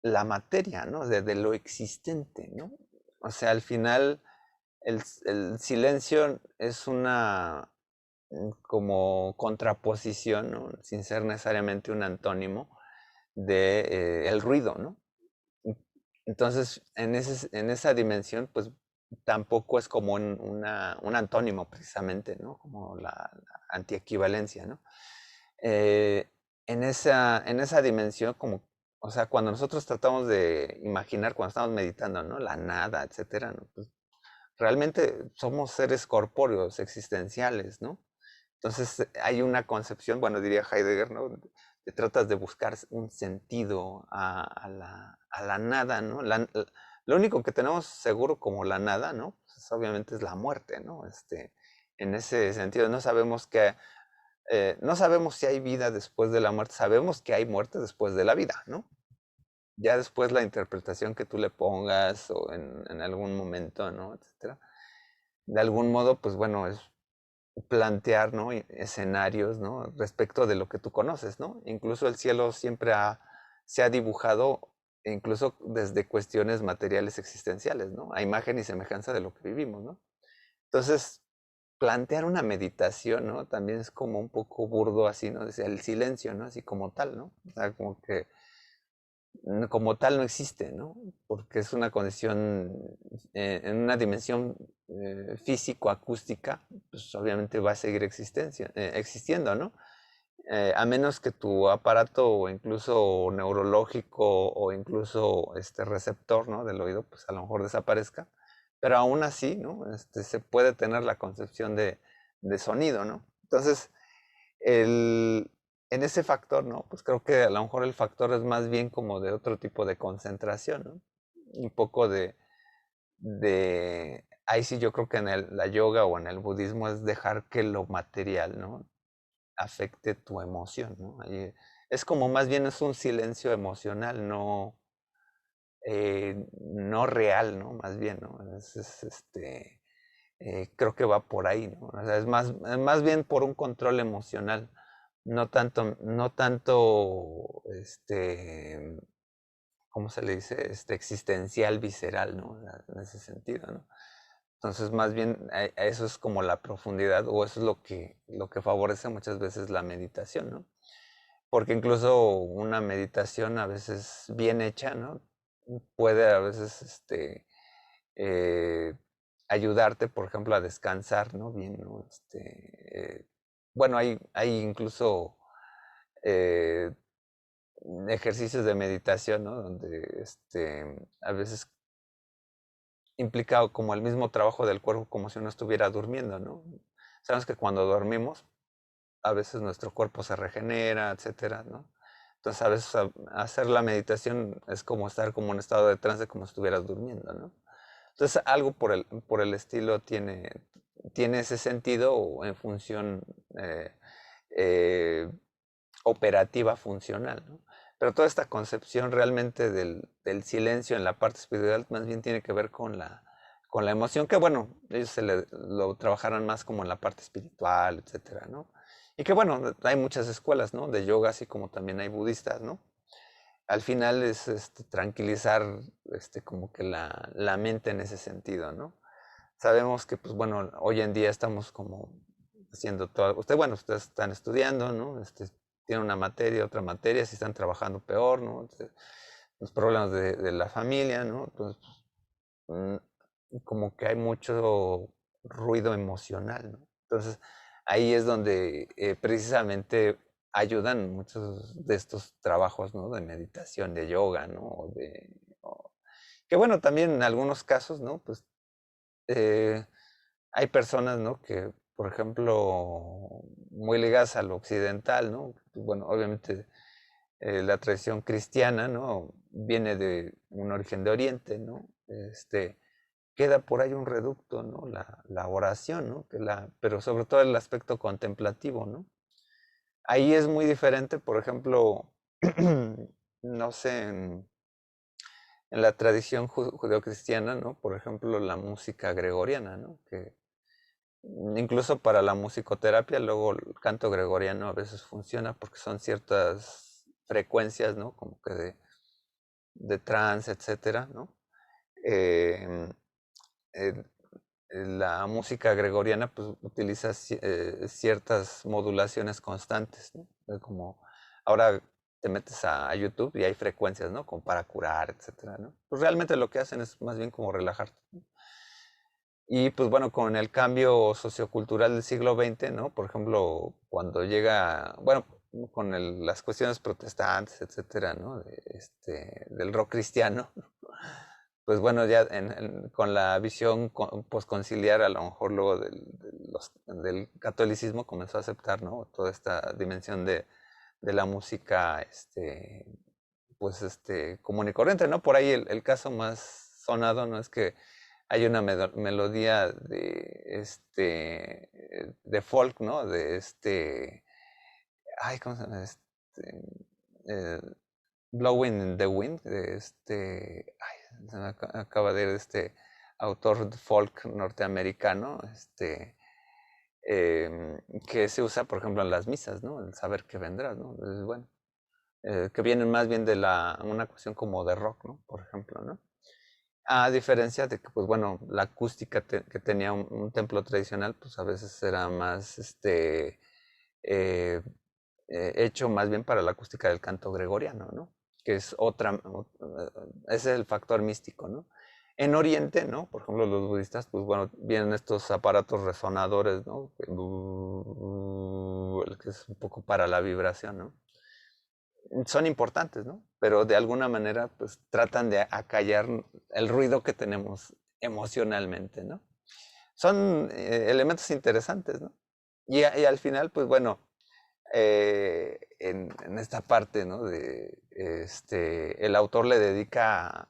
la materia, ¿no? De lo existente, ¿no? O sea, al final el silencio es una como contraposición, ¿no? Sin ser necesariamente un antónimo de el ruido, ¿no? Entonces, en esa dimensión, pues tampoco es como un antónimo precisamente, ¿no? Como la antiequivalencia, ¿no? Eh, en esa dimensión, como, o sea, cuando nosotros tratamos de imaginar, cuando estamos meditando, ¿no? La nada, etcétera, ¿no? Pues, realmente somos seres corpóreos, existenciales, ¿no? Entonces hay una concepción, bueno, diría Heidegger, ¿no? Te tratas de buscar un sentido a la nada, ¿no? Lo único que tenemos seguro como la nada, ¿no? Pues obviamente es la muerte, ¿no? En ese sentido, no sabemos si hay vida después de la muerte, sabemos que hay muerte después de la vida, ¿no? Ya después la interpretación que tú le pongas o en algún momento, ¿no? Etcétera. De algún modo, pues bueno, plantear, ¿no? Escenarios, ¿no? Respecto de lo que tú conoces, ¿no? Incluso el cielo siempre se ha dibujado incluso desde cuestiones materiales existenciales, ¿no? A imagen y semejanza de lo que vivimos, ¿no? Entonces, plantear una meditación, ¿no? También es como un poco burdo así, ¿no? Decía, el silencio, ¿no? Así como tal, ¿no? O sea, como que como tal no existe, ¿no? Porque es una condición en una dimensión físico-acústica, pues obviamente va a seguir existiendo, ¿no? A menos que tu aparato incluso neurológico o incluso este receptor, ¿no? Del oído, pues a lo mejor desaparezca, pero aún así, ¿no? Se puede tener la concepción de sonido, ¿no? Entonces, en ese factor, ¿no? Pues creo que a lo mejor el factor es más bien como de otro tipo de concentración, ¿no? Un poco ahí sí yo creo que en la yoga o en el budismo es dejar que lo material, ¿no? Afecte tu emoción, ¿no? Ahí es como más bien es un silencio emocional, no real, ¿no? Más bien, ¿no? Creo que va por ahí, ¿no? O sea, es más bien por un control emocional, no tanto, ¿cómo se le dice? Existencial, visceral, ¿no? En ese sentido, ¿no? Entonces, más bien, eso es como la profundidad, o eso es lo que favorece muchas veces la meditación, ¿no? Porque incluso una meditación a veces bien hecha, ¿no? Puede a veces, eh, ayudarte, por ejemplo, a descansar, ¿no? Bien, ¿no? Bueno, hay incluso eh, ejercicios de meditación, ¿no? Donde a veces implica como el mismo trabajo del cuerpo como si uno estuviera durmiendo, ¿no? Sabemos que cuando dormimos, a veces nuestro cuerpo se regenera, etcétera, ¿no? Entonces, a veces hacer la meditación es como estar como en estado de trance, como si estuvieras durmiendo, ¿no? Entonces, algo por el estilo tiene ese sentido en función eh, eh, operativa funcional, ¿no? Pero toda esta concepción realmente del silencio en la parte espiritual más bien tiene que ver con la emoción, que bueno, ellos lo trabajaron más como en la parte espiritual, etcétera, ¿no? Y que bueno, hay muchas escuelas, ¿no? De yoga, así como también hay budistas, ¿no? Al final es tranquilizar como que la mente en ese sentido, ¿no? Sabemos que, pues bueno, hoy en día estamos como haciendo todo, bueno, ustedes están estudiando, ¿no? Tienen una materia, otra materia, si están trabajando peor, ¿no? Los problemas de la familia, ¿no? Entonces, mm, como que hay mucho ruido emocional, ¿no? Entonces, ahí es donde precisamente ayudan muchos de estos trabajos, ¿no? De meditación, de yoga, ¿no? Que bueno, también en algunos casos, ¿no? Pues eh, hay personas, ¿no? Que, por ejemplo, muy ligadas a lo occidental, ¿no? Bueno, obviamente la tradición cristiana, ¿no? Viene de un origen de Oriente, ¿no? Queda por ahí un reducto, ¿no? La oración, ¿no? Pero sobre todo el aspecto contemplativo, ¿no? Ahí es muy diferente, por ejemplo, no sé, en la tradición judeocristiana, ¿no? Por ejemplo, la música gregoriana, ¿no? Que incluso para la musicoterapia, luego el canto gregoriano a veces funciona porque son ciertas frecuencias, ¿no? Como que de trance, etcétera, ¿no? Eh, eh, la música gregoriana pues utiliza ciertas modulaciones constantes, ¿no? Como ahora te metes a YouTube y hay frecuencias, ¿no? Como para curar, etcétera, ¿no? Pues realmente lo que hacen es más bien como relajarte, ¿no? Y pues bueno, con el cambio sociocultural del siglo XX, ¿no? Por ejemplo, cuando llega, bueno, con las cuestiones protestantes, etcétera, ¿no? Del rock cristiano, pues bueno, ya con la visión posconciliar, a lo mejor luego del catolicismo comenzó a aceptar, ¿no? Toda esta dimensión de la música, pues común y corriente, ¿no? Por ahí el caso más sonado, ¿no? Es que hay una melodía de folk, ¿no? Ay, ¿cómo se llama? Eh, Blowing in the Wind, ay, se me acaba de ir este autor folk norteamericano, que se usa, por ejemplo, en las misas, ¿no? El saber que vendrás, ¿no? Entonces, bueno, que vienen más bien de una cuestión como de rock, ¿no? Por ejemplo, ¿no? A diferencia de que, pues bueno, la acústica que tenía un templo tradicional, pues a veces era más, eh, hecho más bien para la acústica del canto gregoriano, ¿no? Que es ese es el factor místico, ¿no? En Oriente, ¿no? Por ejemplo, los budistas, pues bueno, vienen estos aparatos resonadores, ¿no? Que es un poco para la vibración, ¿no? Son importantes, ¿no? Pero de alguna manera, pues tratan de acallar el ruido que tenemos emocionalmente, ¿no? Son elementos interesantes, ¿no? Y al final, pues bueno, en esta parte, ¿no? El autor le dedica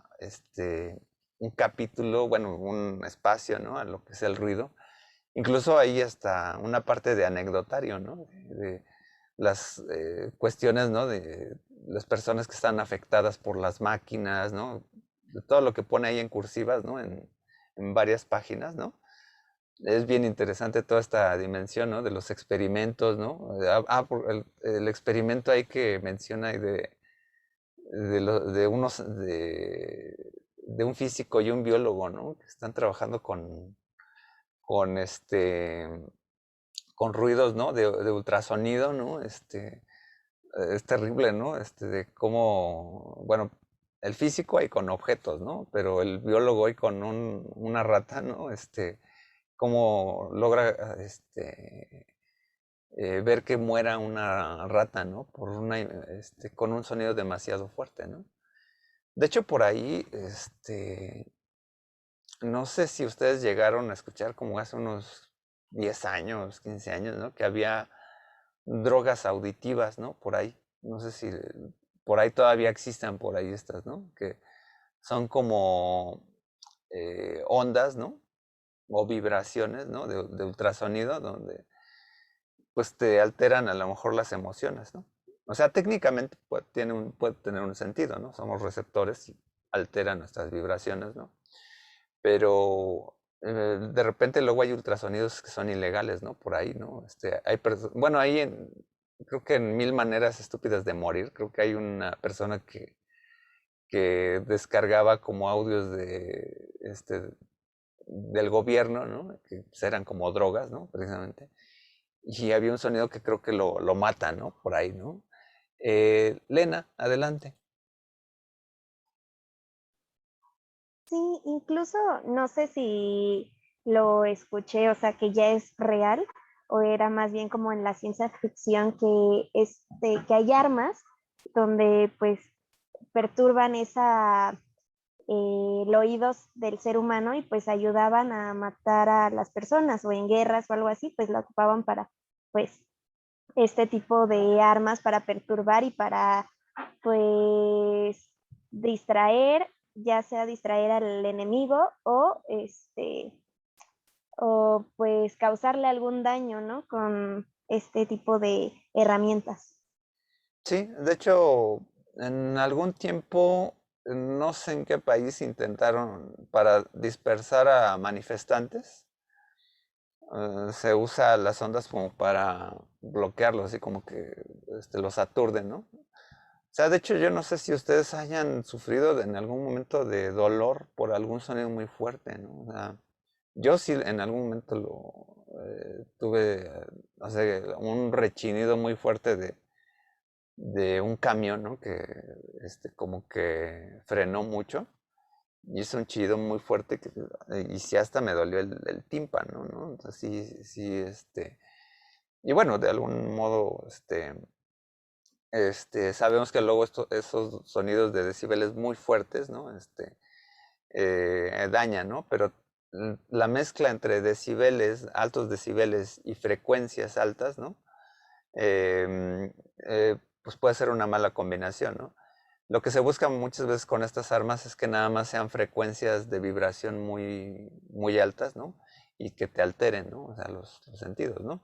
un capítulo, bueno, un espacio, ¿no? A lo que es el ruido. Incluso ahí hasta una parte de anecdotario, ¿no? De las cuestiones, ¿no? De las personas que están afectadas por las máquinas, ¿no? De todo lo que pone ahí en cursivas, ¿no? En varias páginas, ¿no? Es bien interesante toda esta dimensión, ¿no? De los experimentos, ¿no? El experimento ahí que menciona ahí de un físico y un biólogo, ¿no? Que están trabajando con con ruidos, ¿no? De ultrasonido, ¿no? Es terrible, ¿no? De cómo, bueno, el físico ahí con objetos, ¿no? Pero el biólogo ahí con una rata, ¿no? Cómo logra, ver que muera una rata, ¿no? Con un sonido demasiado fuerte, ¿no? De hecho, por ahí, no sé si ustedes llegaron a escuchar como hace unos 10 años, 15 años, ¿no? Que había drogas auditivas, ¿no? Por ahí. No sé si por ahí todavía existan por ahí estas, ¿no? Que son como ondas, ¿no? O vibraciones, ¿no? De ultrasonido, donde pues te alteran a lo mejor las emociones, ¿no? O sea, técnicamente puede tener un sentido, ¿no? Somos receptores y alteran nuestras vibraciones, ¿no? Pero de repente luego hay ultrasonidos que son ilegales, ¿no? Por ahí, ¿no? Bueno, creo que en Mil maneras estúpidas de morir, creo que hay una persona que descargaba como audios del gobierno, ¿no? Que pues, eran como drogas, ¿no? Precisamente. Y había un sonido que creo que lo mata, ¿no? Por ahí, ¿no? Lena, adelante. Sí, incluso no sé si lo escuché, o sea, que ya es real, o era más bien como en la ciencia ficción que hay armas donde pues perturban el oídos del ser humano y pues ayudaban a matar a las personas o en guerras o algo así, pues la ocupaban para pues este tipo de armas para perturbar y para pues distraer, ya sea distraer al enemigo o pues causarle algún daño, ¿no? Con este tipo de herramientas. Sí, de hecho, en algún tiempo, no sé en qué país intentaron para dispersar a manifestantes, se usa las ondas como para bloquearlos, así como que los aturden, ¿no? O sea, de hecho, yo no sé si ustedes hayan sufrido en algún momento de dolor por algún sonido muy fuerte, ¿no? O sea, yo sí en algún momento tuve, no sé, un rechinido muy fuerte de un camión, ¿no? Que como que frenó mucho y hizo un chillido muy fuerte y sí hasta me dolió el tímpano, ¿no? Entonces sí, sí, y bueno, de algún modo, sabemos que luego esos sonidos de decibeles muy fuertes, ¿no? Dañan, ¿no? Pero la mezcla entre decibeles, altos decibeles y frecuencias altas, ¿no? Em, pues puede ser una mala combinación, ¿no? Lo que se busca muchas veces con estas armas es que nada más sean frecuencias de vibración muy, muy altas, ¿no? Y que te alteren, ¿no? O sea, los sentidos, ¿no?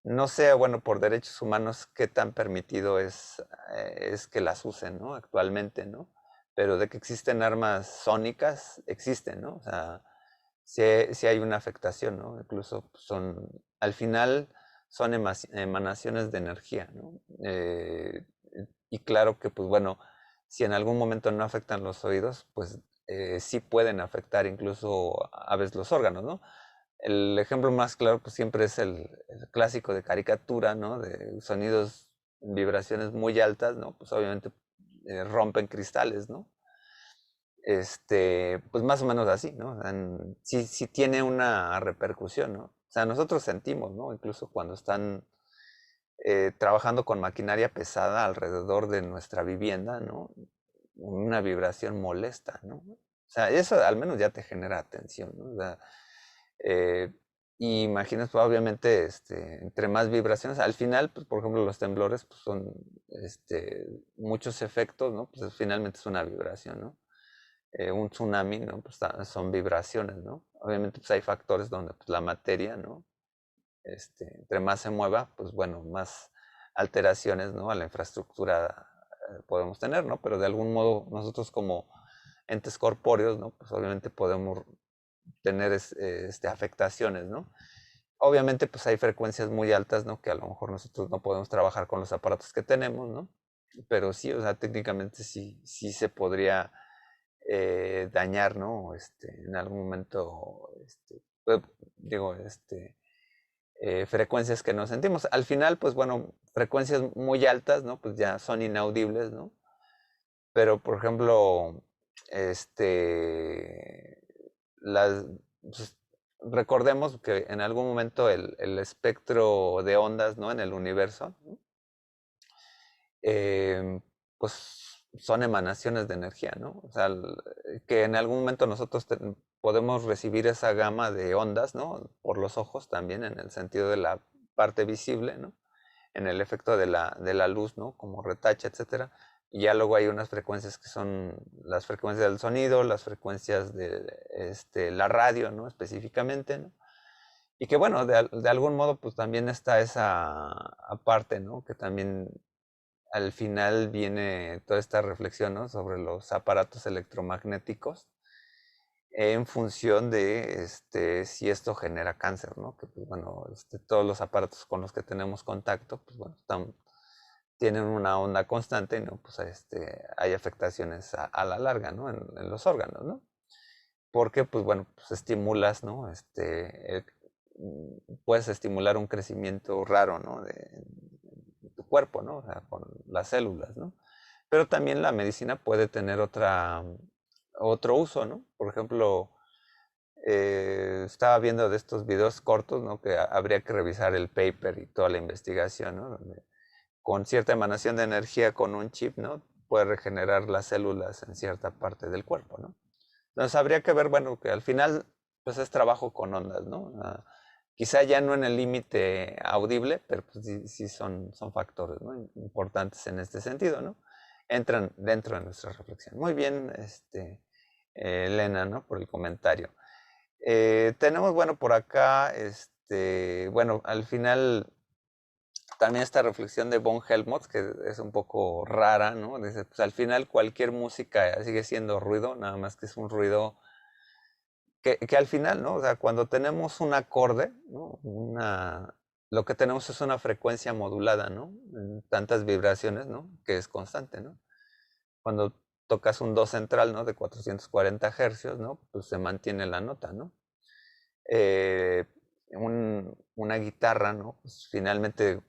No sé, bueno, por derechos humanos qué tan permitido es que las usen, ¿no? Actualmente, ¿no? Pero de que existen armas sónicas, existen, ¿no? O sea, sí hay una afectación, ¿no? Incluso pues, al final son emanaciones de energía, ¿no? Y claro que, pues bueno, si en algún momento no afectan los oídos, pues sí pueden afectar incluso a veces los órganos, ¿no? El ejemplo más claro pues siempre es el clásico de caricatura, ¿no? De sonidos, vibraciones muy altas, ¿no? Pues obviamente rompen cristales, ¿no? Pues más o menos así, ¿no? Sí tiene una repercusión, ¿no? O sea, nosotros sentimos, ¿no? Incluso cuando están trabajando con maquinaria pesada alrededor de nuestra vivienda, ¿no? Una vibración molesta, ¿no? O sea, eso al menos ya te genera tensión, ¿no? O sea, y imaginas, pues, obviamente, entre más vibraciones, al final, pues, por ejemplo, los temblores pues, son muchos efectos, ¿no? Pues finalmente es una vibración, ¿no? Un tsunami, ¿no? Pues son vibraciones, ¿no? Obviamente, pues hay factores donde pues, la materia, ¿no? Entre más se mueva, pues bueno, más alteraciones, ¿no? A la infraestructura podemos tener, ¿no? Pero de algún modo nosotros como entes corpóreos, ¿no? Pues obviamente podemos tener afectaciones, ¿no? Obviamente, pues hay frecuencias muy altas, ¿no? Que a lo mejor nosotros no podemos trabajar con los aparatos que tenemos, ¿no? Pero sí, o sea, técnicamente sí se podría dañar, ¿no? En algún momento, pues, digo, frecuencias que no sentimos. Al final, pues bueno, frecuencias muy altas, ¿no? Pues ya son inaudibles, ¿no? Pero, por ejemplo, las, pues, recordemos que en algún momento el espectro de ondas, ¿no? En el universo, ¿no? Pues son emanaciones de energía, ¿no? O sea, que en algún momento nosotros podemos recibir esa gama de ondas, ¿no? Por los ojos también, en el sentido de la parte visible, ¿no? En el efecto de la luz, ¿no? Como retache, etcétera. Y ya luego hay unas frecuencias que son las frecuencias del sonido, las frecuencias de la radio, ¿no? Específicamente, ¿no? Y que bueno, de algún modo pues también está esa aparte, ¿no? Que también al final viene toda esta reflexión, ¿no? Sobre los aparatos electromagnéticos en función de si esto genera cáncer, ¿no? Que pues bueno, todos los aparatos con los que tenemos contacto, pues bueno, tienen una onda constante, ¿no? Pues hay afectaciones a la larga, ¿no? En los órganos, ¿no? Porque, pues bueno, pues estimulas, ¿no? Puedes estimular un crecimiento raro, ¿no? De tu cuerpo, ¿no? O sea, con las células, ¿no? Pero también la medicina puede tener otro uso, ¿no? Por ejemplo, estaba viendo de estos videos cortos, ¿no? Que habría que revisar el paper y toda la investigación, ¿no? Donde con cierta emanación de energía con un chip, ¿no? Puede regenerar las células en cierta parte del cuerpo, ¿no? Entonces habría que ver, bueno, que al final, pues es trabajo con ondas, ¿no? Quizá ya no en el límite audible, pero pues sí son factores, ¿no? Importantes en este sentido, ¿no? Entran dentro de nuestra reflexión. Muy bien, Elena, ¿no? Por el comentario. Tenemos, bueno, por acá, bueno, al final también esta reflexión de von Helmholtz, que es un poco rara, ¿no? Dice, pues al final cualquier música sigue siendo ruido, nada más que es un ruido que al final, ¿no? O sea, cuando tenemos un acorde, ¿no? Lo que tenemos es una frecuencia modulada, ¿no? En tantas vibraciones, ¿no? Que es constante, ¿no? Cuando tocas un do central, ¿no? De 440 hercios, ¿no? Pues se mantiene la nota, ¿no? Una guitarra, ¿no? Pues finalmente,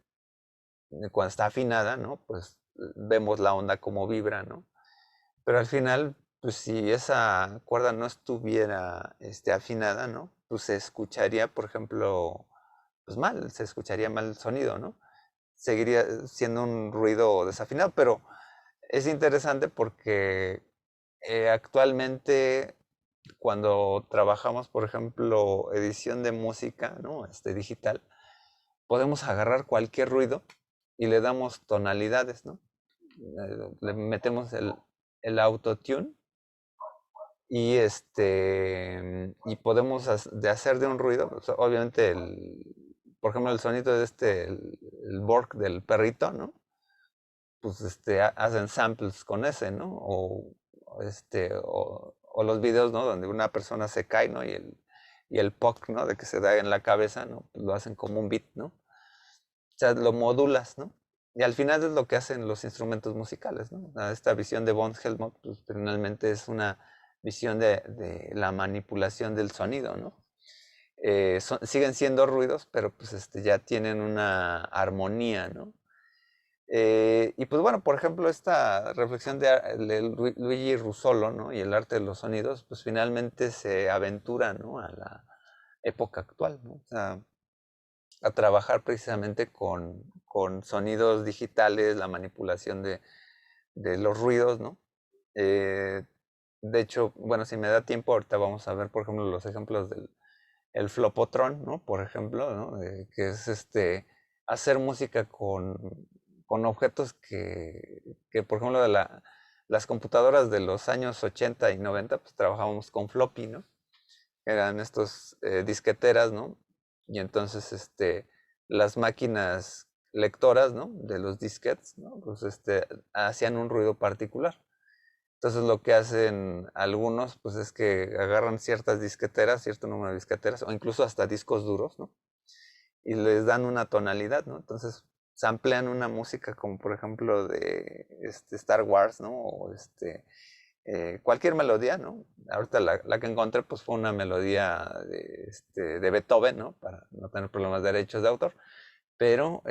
cuando está afinada, ¿no? Pues vemos la onda como vibra, ¿no? Pero al final, pues si esa cuerda no estuviera afinada, ¿no? Pues se escucharía, por ejemplo, pues mal, se escucharía mal el sonido, ¿no? Seguiría siendo un ruido desafinado, pero es interesante porque actualmente cuando trabajamos, por ejemplo, edición de música, ¿no? Digital, podemos agarrar cualquier ruido y le damos tonalidades, ¿no? Le metemos el autotune y y podemos hacer de un ruido, pues, obviamente por ejemplo el sonido de el Borg del perrito, ¿no? Pues hacen samples con ese, ¿no? O los videos, ¿no? Donde una persona se cae, ¿no? Y y el POC, ¿no? De que se da en la cabeza, ¿no? Pues lo hacen como un beat, ¿no? O sea, lo modulas, ¿no? Y al final es lo que hacen los instrumentos musicales, ¿no? O sea, esta visión de von Helmont, pues finalmente es una visión de la manipulación del sonido, ¿no? Siguen siendo ruidos, pero pues ya tienen una armonía, ¿no? Y pues bueno, por ejemplo, esta reflexión de Luigi Russolo, ¿no? Y el arte de los sonidos, pues finalmente se aventura, ¿no? A la época actual, ¿no? O sea, a trabajar precisamente con sonidos digitales, la manipulación de los ruidos, ¿no? De hecho, bueno, si me da tiempo, ahorita vamos a ver, por ejemplo, los ejemplos del el Flopotron, ¿no? Por ejemplo, ¿no? Que es hacer música con objetos que, por ejemplo, las computadoras de los años 80 y 90, pues trabajábamos con floppy, ¿no? Eran estos disqueteras, ¿no? Y entonces las máquinas lectoras, ¿no? De los disquetes, ¿no? Pues hacían un ruido particular. Entonces lo que hacen algunos, pues es que agarran ciertas disqueteras, cierto número de disqueteras, o incluso hasta discos duros, ¿no? Y les dan una tonalidad, ¿no? Entonces samplean una música como por ejemplo de Star Wars, ¿no? O cualquier melodía, ¿no? Ahorita la que encontré pues fue una melodía de Beethoven, ¿no? Para no tener problemas de derechos de autor, pero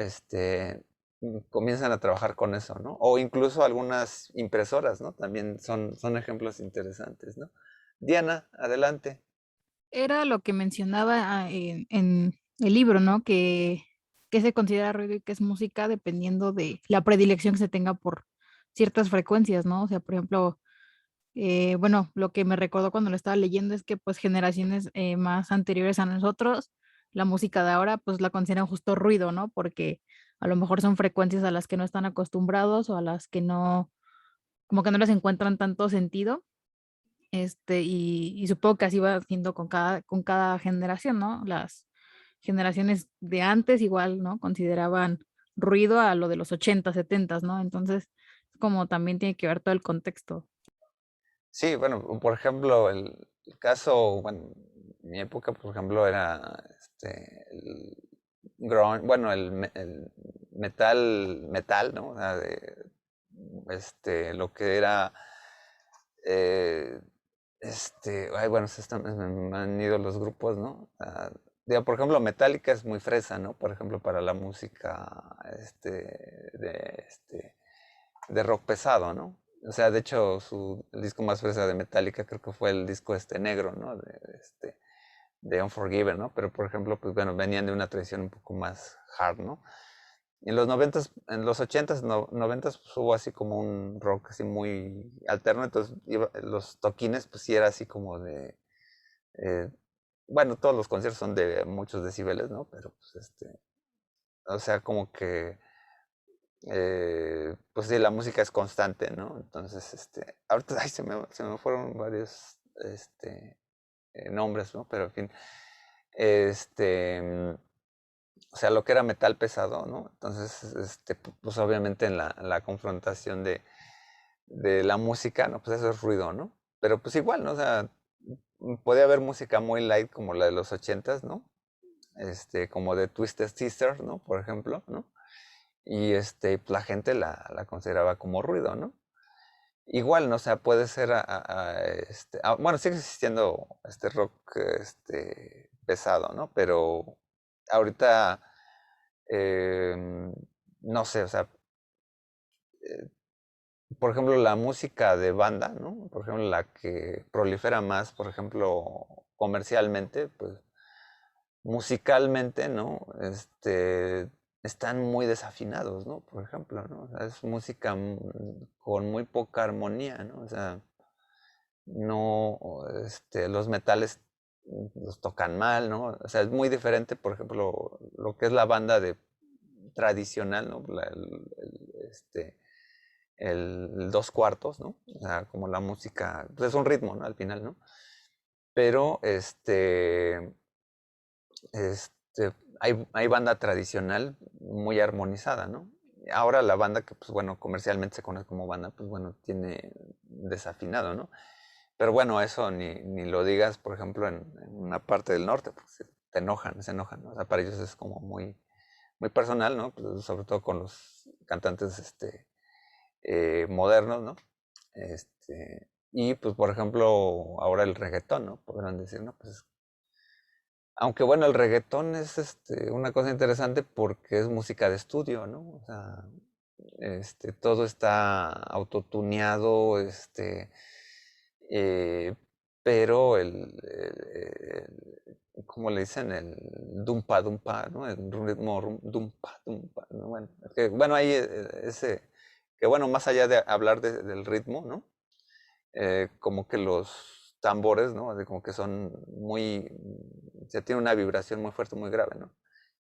comienzan a trabajar con eso, ¿no? O incluso algunas impresoras, ¿no? También son ejemplos interesantes, ¿no? Diana, adelante. Era lo que mencionaba en el libro, ¿no? Que se considera ruido y que es música dependiendo de la predilección que se tenga por ciertas frecuencias, ¿no? O sea, por ejemplo, bueno, lo que me recordó cuando lo estaba leyendo es que pues generaciones más anteriores a nosotros, la música de ahora pues la consideran justo ruido, ¿no? Porque a lo mejor son frecuencias a las que no están acostumbrados o a las que no, como que no les encuentran tanto sentido. Y supongo que así va siendo con cada generación, ¿no? Las generaciones de antes igual, ¿no? Consideraban ruido a lo de los 80, 70, ¿no? Entonces, como también tiene que ver todo el contexto. Sí, bueno, por ejemplo, el caso, bueno, mi época, por ejemplo, era el bueno, el metal, ¿no? O sea, lo que era eh, ay, bueno, me han ido los grupos, ¿no? Digo, por ejemplo, Metallica es muy fresa, ¿no? Por ejemplo, para la música de rock pesado, ¿no? O sea, de hecho, el disco más fresa de Metallica creo que fue el disco negro, ¿no? De Unforgiven, ¿no? Pero, por ejemplo, pues bueno, venían de una tradición un poco más hard, ¿no? En los 90s, en los 80s, 90s, pues hubo así como un rock así muy alterno, entonces los toquines, pues sí era así como eh, bueno, todos los conciertos son de muchos decibeles, ¿no? Pero pues o sea, como que, pues sí, la música es constante, ¿no? Entonces, ahorita ay, se me fueron varios, nombres, ¿no? Pero en fin, o sea, lo que era metal pesado, ¿no? Entonces, pues obviamente en la confrontación de la música, ¿no? Pues eso es ruido, ¿no? Pero pues igual, ¿no? O sea, puede haber música muy light como la de los 80s, ¿no? Como de Twisted Sister, ¿no? Por ejemplo, ¿no? Y pues, la gente la consideraba como ruido, ¿no? Igual, ¿no? O sea, puede ser bueno, sigue existiendo este rock pesado, ¿no? Pero ahorita, no sé, o sea, eh, por ejemplo, la música de banda, ¿no? Por ejemplo, la que prolifera más, por ejemplo, comercialmente, pues musicalmente, ¿no? Están muy desafinados, ¿no? Por ejemplo, ¿no? O sea, es música con muy poca armonía, ¿no? O sea, no, los metales los tocan mal, ¿no? O sea, es muy diferente, por ejemplo, lo que es la banda de tradicional, ¿no? El dos cuartos, ¿no? O sea, como la música, pues es un ritmo, ¿no? Al final, ¿no? Pero, hay banda tradicional muy armonizada, ¿no? Ahora la banda que, pues bueno, comercialmente se conoce como banda, pues bueno, tiene desafinado, ¿no? Pero bueno, eso ni lo digas, por ejemplo, en una parte del norte, porque se enojan, ¿no? O sea, para ellos es como muy, muy personal, ¿no? Pues, sobre todo con los cantantes modernos, ¿no? Y pues, por ejemplo, ahora el reggaetón, ¿no? Podrán decir, ¿no? Pues, aunque bueno, el reggaetón es una cosa interesante porque es música de estudio, ¿no? O sea, todo está autotuneado, eh, pero ¿cómo le dicen? El dumpa dumpa, ¿no? El ritmo dumpa dumpa, ¿no? Bueno, bueno, ahí que bueno, más allá de hablar del ritmo, ¿no? Como que los tambores, ¿no? Como que son muy, se tiene una vibración muy fuerte, muy grave, ¿no?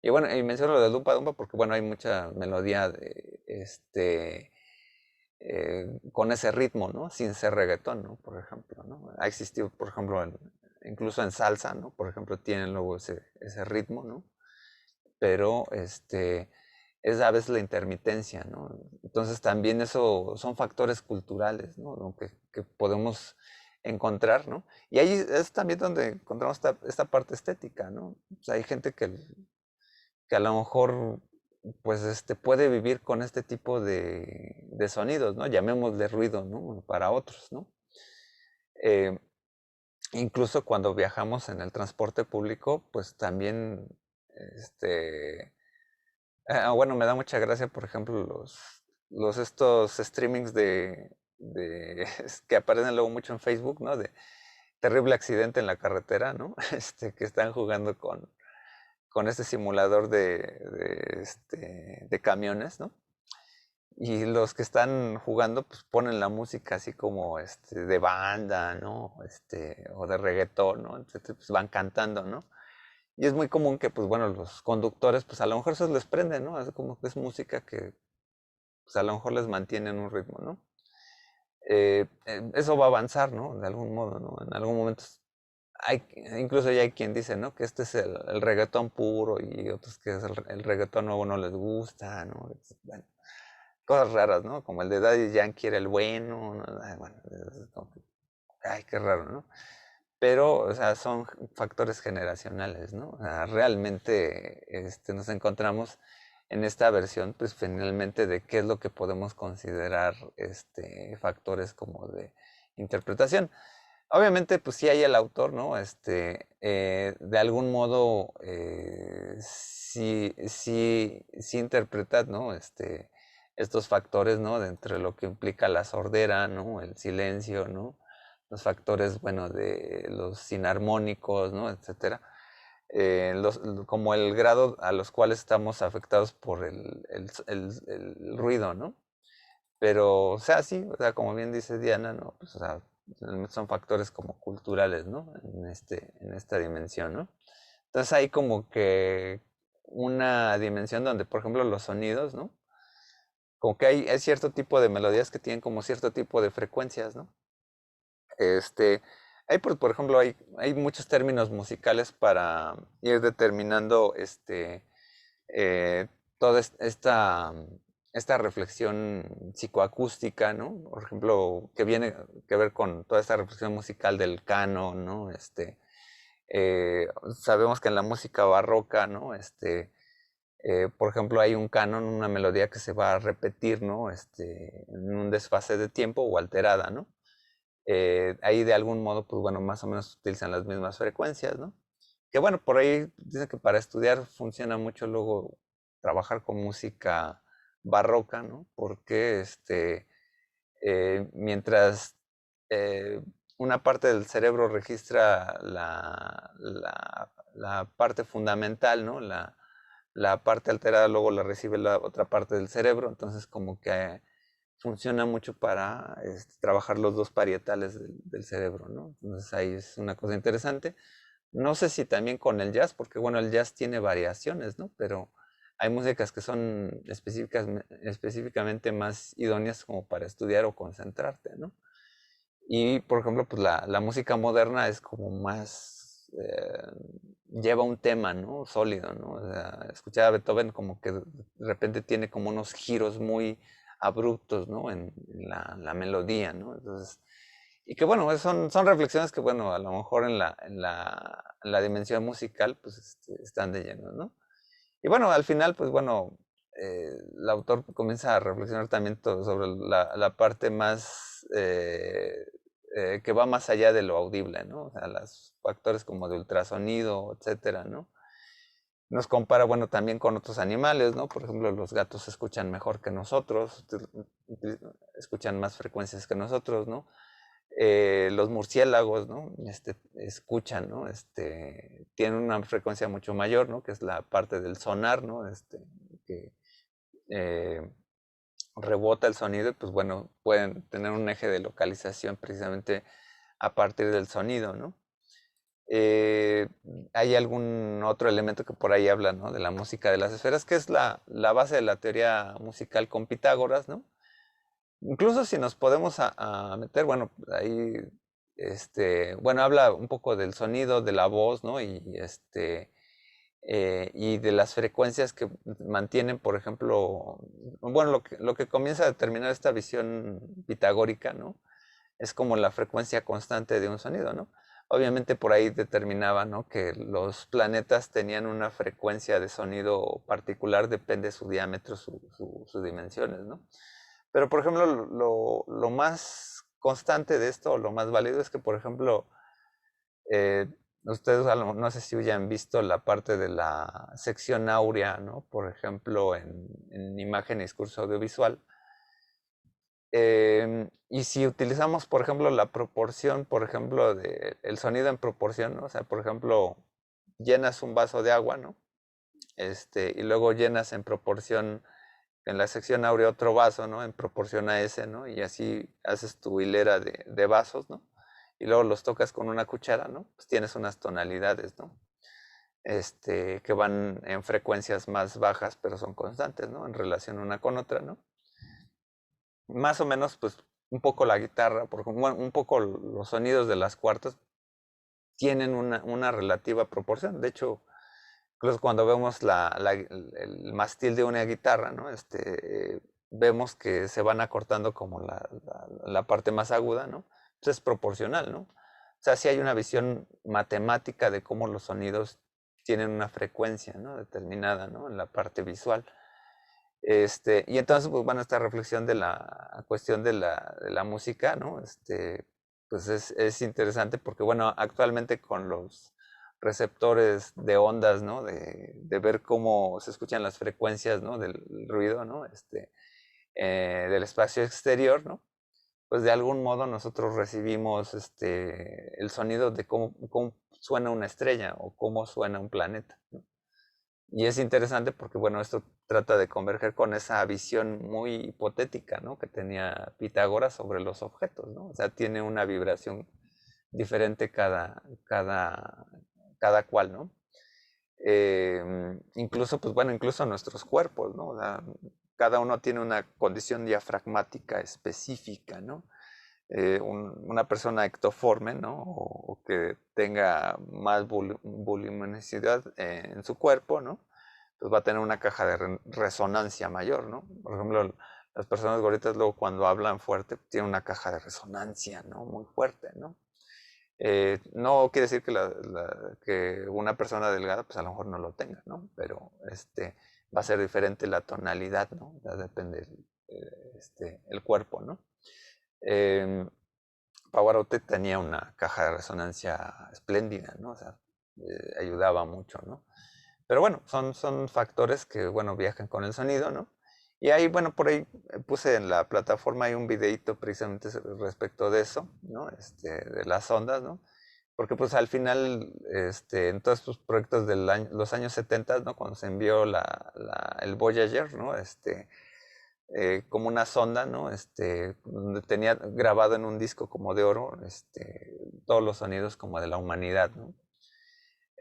Y bueno, y menciono lo del Dumpa Dumpa porque, bueno, hay mucha melodía con ese ritmo, ¿no? Sin ser reggaetón, ¿no? Por ejemplo, ¿no? Ha existido, por ejemplo, incluso en salsa, ¿no? Por ejemplo, tienen luego ese ritmo, ¿no? Pero, es a veces la intermitencia, ¿no? Entonces también eso son factores culturales, ¿no? Que podemos encontrar, ¿no? Y ahí es también donde encontramos esta parte estética, ¿no? O sea, hay gente que a lo mejor pues puede vivir con este tipo de sonidos, ¿no? Llamémosle ruido, ¿no? Para otros, ¿no? Eh, Incluso cuando viajamos en el transporte público, pues también, bueno, me da mucha gracia, por ejemplo, estos streamings que aparecen luego mucho en Facebook, ¿no? De terrible accidente en la carretera, ¿no? Que están jugando con este simulador de camiones, ¿no? Y los que están jugando, pues ponen la música así como de banda, ¿no? O de reggaetón, ¿no? Entonces, pues van cantando, ¿no? Y es muy común que, pues bueno, los conductores, pues a lo mejor eso les prende, ¿no? Es como que es música que, pues a lo mejor les mantiene en un ritmo, ¿no? Eso va a avanzar, ¿no? De algún modo, ¿no? En algún momento incluso ya hay quien dice, ¿no? Que este es el reggaetón puro y otros que es el reggaetón nuevo no les gusta, ¿no? Bueno, cosas raras, ¿no? Como el de Daddy Yankee era el bueno, ¿no? Ay, bueno, es como ay, qué raro, ¿no? Pero, o sea, son factores generacionales, ¿no? O sea, realmente nos encontramos en esta versión, pues finalmente de qué es lo que podemos considerar factores como de interpretación. Obviamente, pues sí hay el autor, ¿no? De algún modo, sí interpreta, ¿no? Estos factores, ¿no? Dentro de lo que implica la sordera, ¿no? El silencio, ¿no? Los factores, bueno, de los sinarmónicos, ¿no? Etcétera. Como el grado a los cuales estamos afectados por el ruido, ¿no? Pero, o sea, sí, o sea, como bien dice Diana, ¿no? Pues, o sea, son factores como culturales, ¿no? En esta dimensión, ¿no? Entonces hay como que una dimensión donde, por ejemplo, los sonidos, ¿no? Como que hay cierto tipo de melodías que tienen como cierto tipo de frecuencias, ¿no? Hay, por ejemplo, hay muchos términos musicales para ir determinando eh, toda esta reflexión psicoacústica, ¿no? Por ejemplo, que viene que ver con toda esta reflexión musical del canon, ¿no? Sabemos que en la música barroca, ¿no? Por ejemplo, hay un canon, una melodía que se va a repetir, ¿no? En un desfase de tiempo o alterada, ¿no? Ahí de algún modo, pues bueno, más o menos utilizan las mismas frecuencias, ¿no? Que bueno, por ahí dicen que para estudiar funciona mucho luego trabajar con música barroca, ¿no? Porque mientras una parte del cerebro registra la parte fundamental, ¿no? La parte alterada luego la recibe la otra parte del cerebro, entonces como que funciona mucho para trabajar los dos parietales del cerebro, ¿no? Entonces ahí es una cosa interesante. No sé si también con el jazz, porque bueno, el jazz tiene variaciones, ¿no? Pero hay músicas que son específicamente más idóneas como para estudiar o concentrarte, ¿no? Y por ejemplo, pues la música moderna es como más, lleva un tema, ¿no? Sólido, ¿no? O sea, escuchar a Beethoven como que de repente tiene como unos giros muy abruptos, ¿no? En la melodía, ¿no? Entonces, Y que bueno, son reflexiones que bueno, a lo mejor en la dimensión musical pues están de lleno, ¿no? Y bueno, al final pues bueno, el autor comienza a reflexionar también sobre la parte más que va más allá de lo audible, ¿no? O sea, los factores como de ultrasonido, etcétera, ¿no? Nos compara, bueno, también con otros animales, ¿no? Por ejemplo, los gatos escuchan mejor que nosotros, escuchan más frecuencias que nosotros, ¿no? Los murciélagos, ¿no? Escuchan, ¿no? Tienen una frecuencia mucho mayor, ¿no? Que es la parte del sonar, ¿no? Que eh, rebota el sonido y pues bueno, pueden tener un eje de localización precisamente a partir del sonido, ¿no? Hay algún otro elemento que por ahí habla, ¿no? De la música de las esferas, que es la base de la teoría musical con Pitágoras, ¿no? Incluso si nos podemos a meter, bueno, ahí, bueno, habla un poco del sonido, de la voz, ¿no? Y de las frecuencias que mantienen, por ejemplo, bueno, lo que comienza a determinar esta visión pitagórica, ¿no? Es como la frecuencia constante de un sonido, ¿no? Obviamente por ahí determinaba, ¿no? Que los planetas tenían una frecuencia de sonido particular, depende de su diámetro, sus dimensiones, ¿no? Pero, por ejemplo, lo más constante de esto, o lo más válido, es que, por ejemplo, eh, ustedes no sé si hayan visto la parte de la sección áurea, ¿no? Por ejemplo, en imagen y discurso audiovisual. Y si utilizamos, por ejemplo, la proporción, por ejemplo, el sonido en proporción, ¿no? O sea, por ejemplo, llenas un vaso de agua, ¿no? Y luego llenas en proporción en la sección áurea otro vaso, ¿no? En proporción a ese, ¿no? Y así haces tu hilera de vasos, ¿no? Y luego los tocas con una cuchara, ¿no? Pues tienes unas tonalidades, ¿no? Que van en frecuencias más bajas, pero son constantes, ¿no? En relación una con otra, ¿no? Más o menos, pues, un poco la guitarra, bueno, un poco los sonidos de las cuartas tienen una relativa proporción. De hecho, incluso cuando vemos el mástil de una guitarra, ¿no? Vemos que se van acortando como la parte más aguda, ¿no? Entonces es proporcional, ¿no? O sea, sí hay una visión matemática de cómo los sonidos tienen una frecuencia, ¿no? Determinada, ¿no? En la parte visual. Y entonces, pues bueno, esta reflexión de la cuestión de la música, ¿no? Pues es interesante porque, bueno, actualmente con los receptores de ondas, ¿no? De ver cómo se escuchan las frecuencias, ¿no? Del ruido, ¿no? Del espacio exterior, ¿no? Pues de algún modo nosotros recibimos el sonido de cómo suena una estrella o cómo suena un planeta, ¿no? Y es interesante porque, bueno, esto trata de converger con esa visión muy hipotética, ¿no? Que tenía Pitágoras sobre los objetos, ¿no? O sea, tiene una vibración diferente cada cual, ¿no? Incluso, pues bueno, incluso nuestros cuerpos, ¿no? O sea, cada uno tiene una condición diafragmática específica, ¿no? Una persona ectoforme, ¿no? O que tenga más voluminosidad en su cuerpo, ¿no? Pues va a tener una caja de resonancia mayor, ¿no? Por ejemplo, las personas gorditas luego cuando hablan fuerte tienen una caja de resonancia, ¿no? Muy fuerte, ¿no? No quiere decir que una persona delgada, pues a lo mejor no lo tenga, ¿no? Pero va a ser diferente la tonalidad, ¿no? Ya depende el cuerpo, ¿no? Pavarotti tenía una caja de resonancia espléndida, ¿no? O sea, ayudaba mucho, ¿no? Pero bueno, son factores que, bueno, viajan con el sonido, ¿no? Y ahí, bueno, por ahí puse en la plataforma hay un videito precisamente respecto de eso, ¿no? De las ondas, ¿no? Porque pues al final, en todos estos proyectos de los años 70, ¿no? Cuando se envió el Voyager, ¿no? Como una sonda, ¿no? Donde tenía grabado en un disco como de oro, todos los sonidos como de la humanidad, ¿no?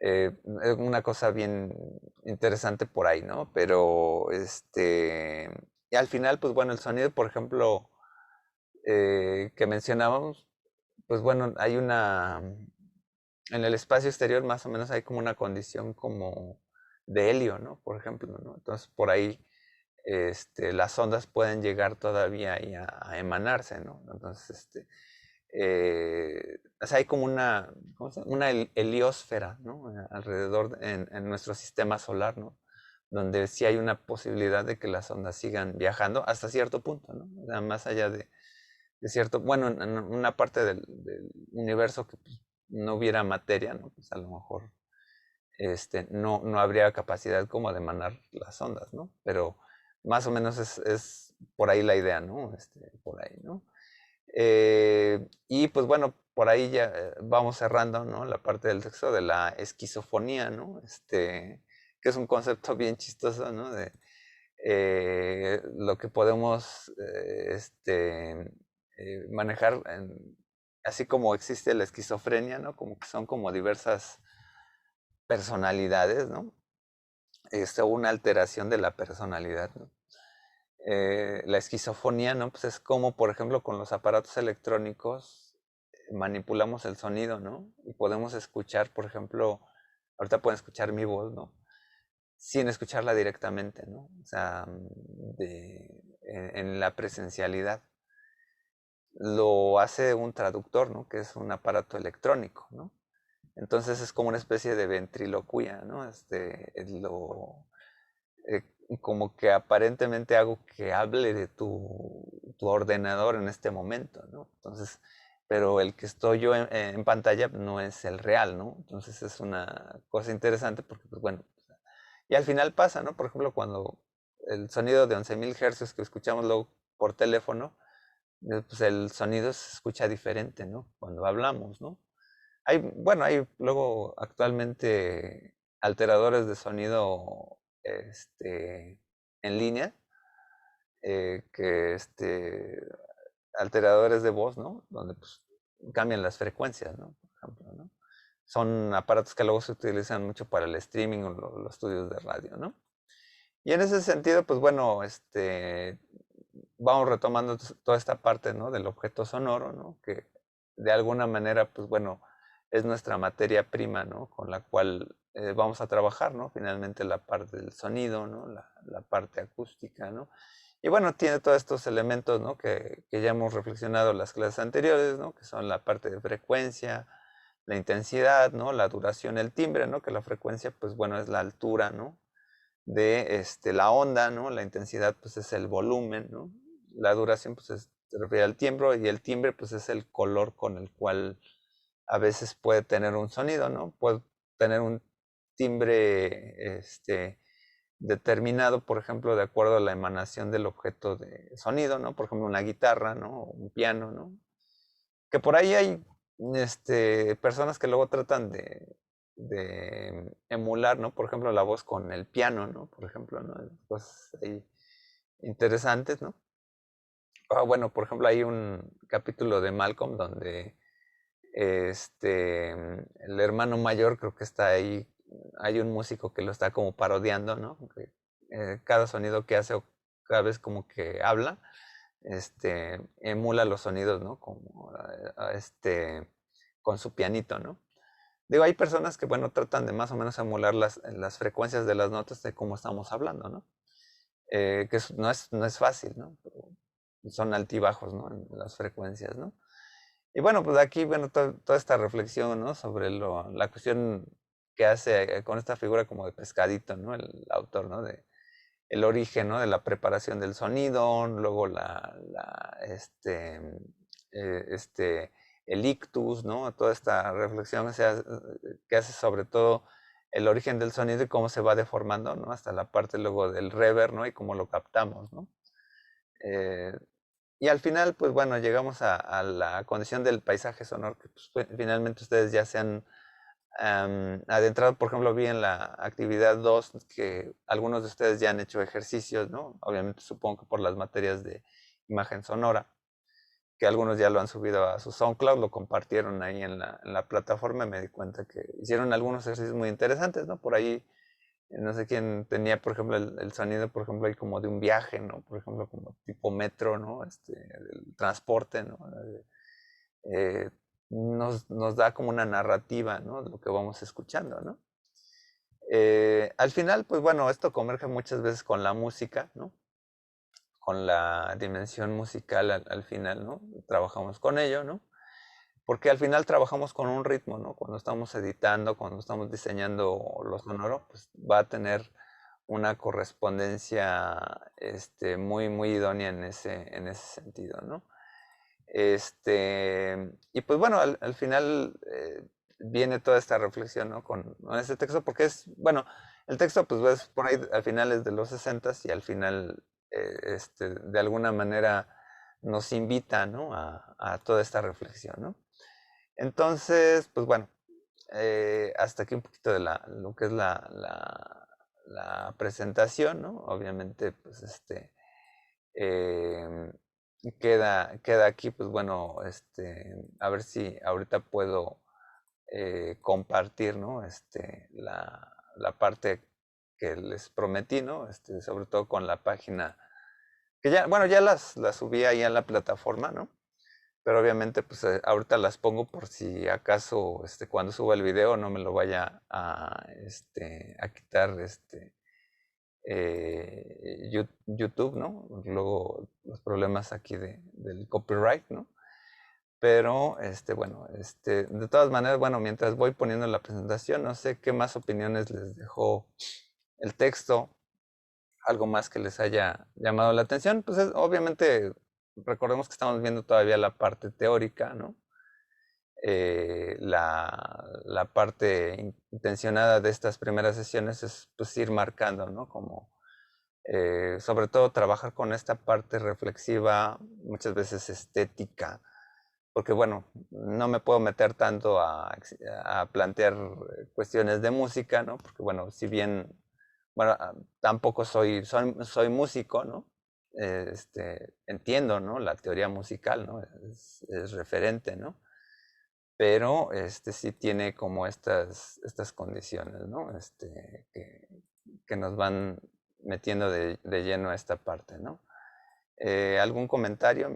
Es una cosa bien interesante por ahí, ¿no? Pero, y al final, pues bueno, el sonido, por ejemplo, que mencionábamos, pues bueno, en el espacio exterior más o menos hay como una condición como de helio, ¿no? Por ejemplo, ¿no? Entonces, por ahí, las ondas pueden llegar todavía ahí a emanarse, ¿no? Entonces, o sea, hay como una, ¿cómo se llama? Una heliosfera, ¿no? Alrededor en nuestro sistema solar, ¿no? Donde sí hay una posibilidad de que las ondas sigan viajando hasta cierto punto, ¿no? O sea, más allá de cierto, bueno, en una parte del universo que pues, no hubiera materia, ¿no? Pues a lo mejor no habría capacidad como de emanar las ondas, ¿no? Pero más o menos es por ahí la idea, ¿no? Por ahí, ¿no? Y pues bueno, por ahí ya vamos cerrando, ¿no? La parte del texto de la esquizofonía, ¿no? Que es un concepto bien chistoso, ¿no? De lo que podemos manejar, así como existe la esquizofrenia, ¿no? Como que son como diversas personalidades, ¿no? Una alteración de la personalidad, ¿no? La esquizofonía, ¿no? Pues es como, por ejemplo, con los aparatos electrónicos manipulamos el sonido, ¿no? Y podemos escuchar, por ejemplo, ahorita pueden escuchar mi voz, ¿no? Sin escucharla directamente, ¿no? O sea, en la presencialidad. Lo hace un traductor, ¿no? Que es un aparato electrónico, ¿no? Entonces es como una especie de ventriloquía, ¿no? Eh, como que aparentemente hago que hable de tu ordenador en este momento, ¿no? Entonces, pero el que estoy yo en pantalla no es el real, ¿no? Entonces es una cosa interesante porque, pues bueno, y al final pasa, ¿no? Por ejemplo, cuando el sonido de 11.000 hercios que escuchamos luego por teléfono, pues el sonido se escucha diferente, ¿no? Cuando hablamos, ¿no? Bueno, hay luego actualmente alteradores de sonido en línea, alteradores de voz, ¿no? Donde pues, cambian las frecuencias, ¿no? Por ejemplo, ¿no? Son aparatos que luego se utilizan mucho para el streaming o los estudios de radio, ¿no? Y en ese sentido, pues bueno, vamos retomando toda esta parte, ¿no? Del objeto sonoro, ¿no? Que de alguna manera, pues bueno, es nuestra materia prima, ¿no? Con la cual vamos a trabajar, ¿no? Finalmente la parte del sonido, ¿no? La parte acústica, ¿no? Y bueno, tiene todos estos elementos, ¿no? Que ya hemos reflexionado en las clases anteriores, ¿no? Que son la parte de frecuencia, la intensidad, ¿no? La duración, el timbre, ¿no? Que la frecuencia, pues bueno, es la altura, ¿no? De la onda, ¿no? La intensidad, pues es el volumen, ¿no? La duración, pues se refiere al timbre y el timbre, pues es el color con el cual a veces puede tener un sonido, ¿no? Puede tener un timbre, determinado, por ejemplo, de acuerdo a la emanación del objeto de sonido, ¿no? Por ejemplo, una guitarra, ¿no? O un piano, ¿no? Que por ahí hay personas que luego tratan de emular, ¿no? Por ejemplo, la voz con el piano, ¿no? Por ejemplo, ¿no? Cosas ahí interesantes, ¿no? Bueno, por ejemplo, hay un capítulo de Malcolm donde el hermano mayor creo que está ahí, hay un músico que lo está como parodiando, ¿no? Que, cada sonido que hace o cada vez como que habla, emula los sonidos, ¿no? Como con su pianito, ¿no? Digo, hay personas que, bueno, tratan de más o menos emular las frecuencias de las notas de cómo estamos hablando, ¿no? Que no es fácil, ¿no? Pero son altibajos, ¿no? En las frecuencias, ¿no? Y bueno, pues aquí, bueno, toda esta reflexión, ¿no? Sobre la cuestión que hace con esta figura como de pescadito, ¿no? El autor, ¿no? De el origen, ¿no? De la preparación del sonido, luego el ictus, ¿no? Toda esta reflexión que hace sobre todo el origen del sonido y cómo se va deformando, ¿no? Hasta la parte luego del reverb, ¿no? Y cómo lo captamos, ¿no? Eh, y al final, pues bueno, llegamos a la condición del paisaje sonoro, que pues, finalmente ustedes ya se han adentrado. Por ejemplo, vi en la actividad 2 que algunos de ustedes ya han hecho ejercicios, ¿no? Obviamente supongo que por las materias de imagen sonora, que algunos ya lo han subido a su SoundCloud, lo compartieron ahí en la plataforma y me di cuenta que hicieron algunos ejercicios muy interesantes, ¿no? Por ahí, no sé quién tenía, por ejemplo, el sonido, por ejemplo, ahí como de un viaje, ¿no? Por ejemplo, como tipo metro, ¿no? El transporte, ¿no? Eh, nos da como una narrativa, ¿no? De lo que vamos escuchando, ¿no? Al final, pues bueno, esto converge muchas veces con la música, ¿no? Con la dimensión musical al final, ¿no? Trabajamos con ello, ¿no? porque al final trabajamos con un ritmo, ¿no? Cuando estamos editando, cuando estamos diseñando lo sonoro, pues va a tener una correspondencia muy, muy idónea en ese sentido, ¿no? Y pues bueno, al final viene toda esta reflexión, ¿no? Con este texto, porque bueno, el texto pues ves por ahí al final es de los 60s y al final de alguna manera nos invita, ¿no? a toda esta reflexión, ¿no? Entonces, pues bueno, hasta aquí un poquito de lo que es la presentación, ¿no? Obviamente, pues queda aquí, pues bueno, a ver si ahorita puedo compartir, ¿no? La parte que les prometí, ¿no? Sobre todo con la página, que ya, bueno, ya las subí ahí a la plataforma, ¿no? Pero obviamente, pues ahorita las pongo por si acaso, cuando suba el video no me lo vaya a quitar, YouTube, ¿no? Luego los problemas aquí del copyright, ¿no? Pero, bueno, de todas maneras, bueno, mientras voy poniendo la presentación, no sé qué más opiniones les dejó el texto, algo más que les haya llamado la atención. Pues obviamente, recordemos que estamos viendo todavía la parte teórica, ¿no? La parte intencionada de estas primeras sesiones es pues ir marcando, ¿no? Como sobre todo trabajar con esta parte reflexiva, muchas veces estética, porque bueno, no me puedo meter tanto a plantear cuestiones de música, ¿no? Porque bueno, si bien, bueno, tampoco soy músico, ¿no? Entiendo, ¿no? La teoría musical, ¿no? Es referente, ¿no? Pero sí tiene como estas condiciones, ¿no? Que nos van metiendo de lleno a esta parte, ¿no? ¿Algún comentario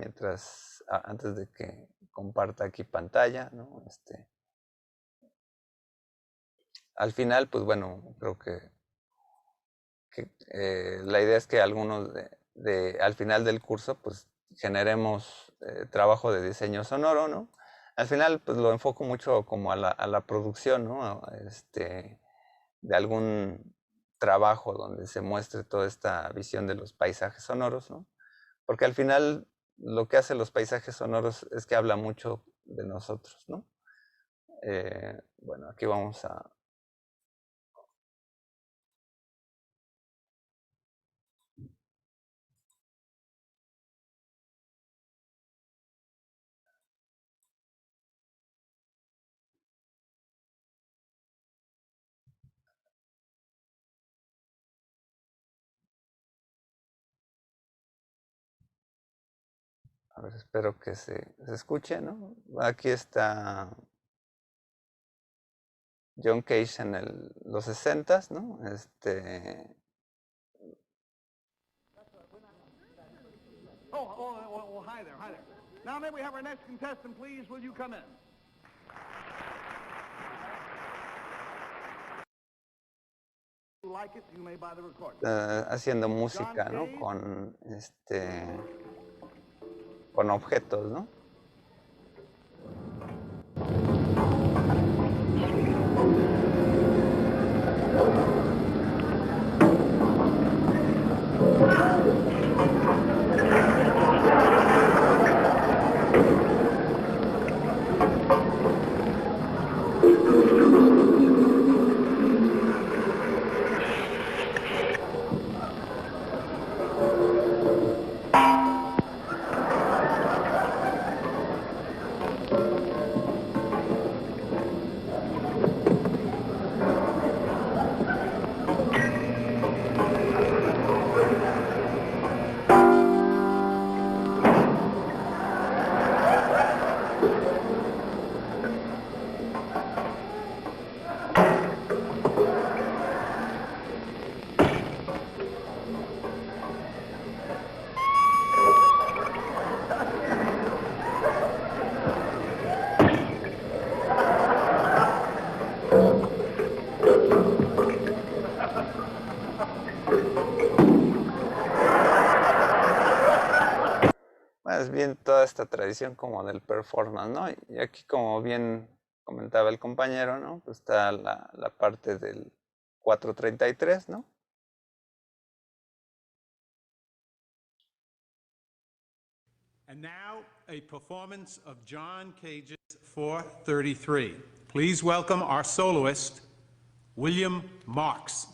antes de que comparta aquí pantalla, ¿no? Al final, pues bueno, creo que la idea es que algunos al final del curso, pues generemos trabajo de diseño sonoro, ¿no? Al final, pues lo enfoco mucho como a la producción, ¿no? De algún trabajo donde se muestre toda esta visión de los paisajes sonoros, ¿no? Porque al final lo que hacen los paisajes sonoros es que habla mucho de nosotros, ¿no? Bueno, aquí vamos a... A ver, espero que se escuche, ¿no? Aquí está John Cage en los 60s, ¿no? Oh, hi there, hi there. Now may we have our next contestant, please? Will you come in? If you like it, you may buy the recording. Haciendo música, ¿no? Con objetos, ¿no? más bien toda esta tradición como del performance, ¿no? Y aquí, como bien comentaba el compañero, ¿no? Pues está la parte del 433, ¿no? And now, a performance of John Cage's 433. Please welcome our soloist, William Marks.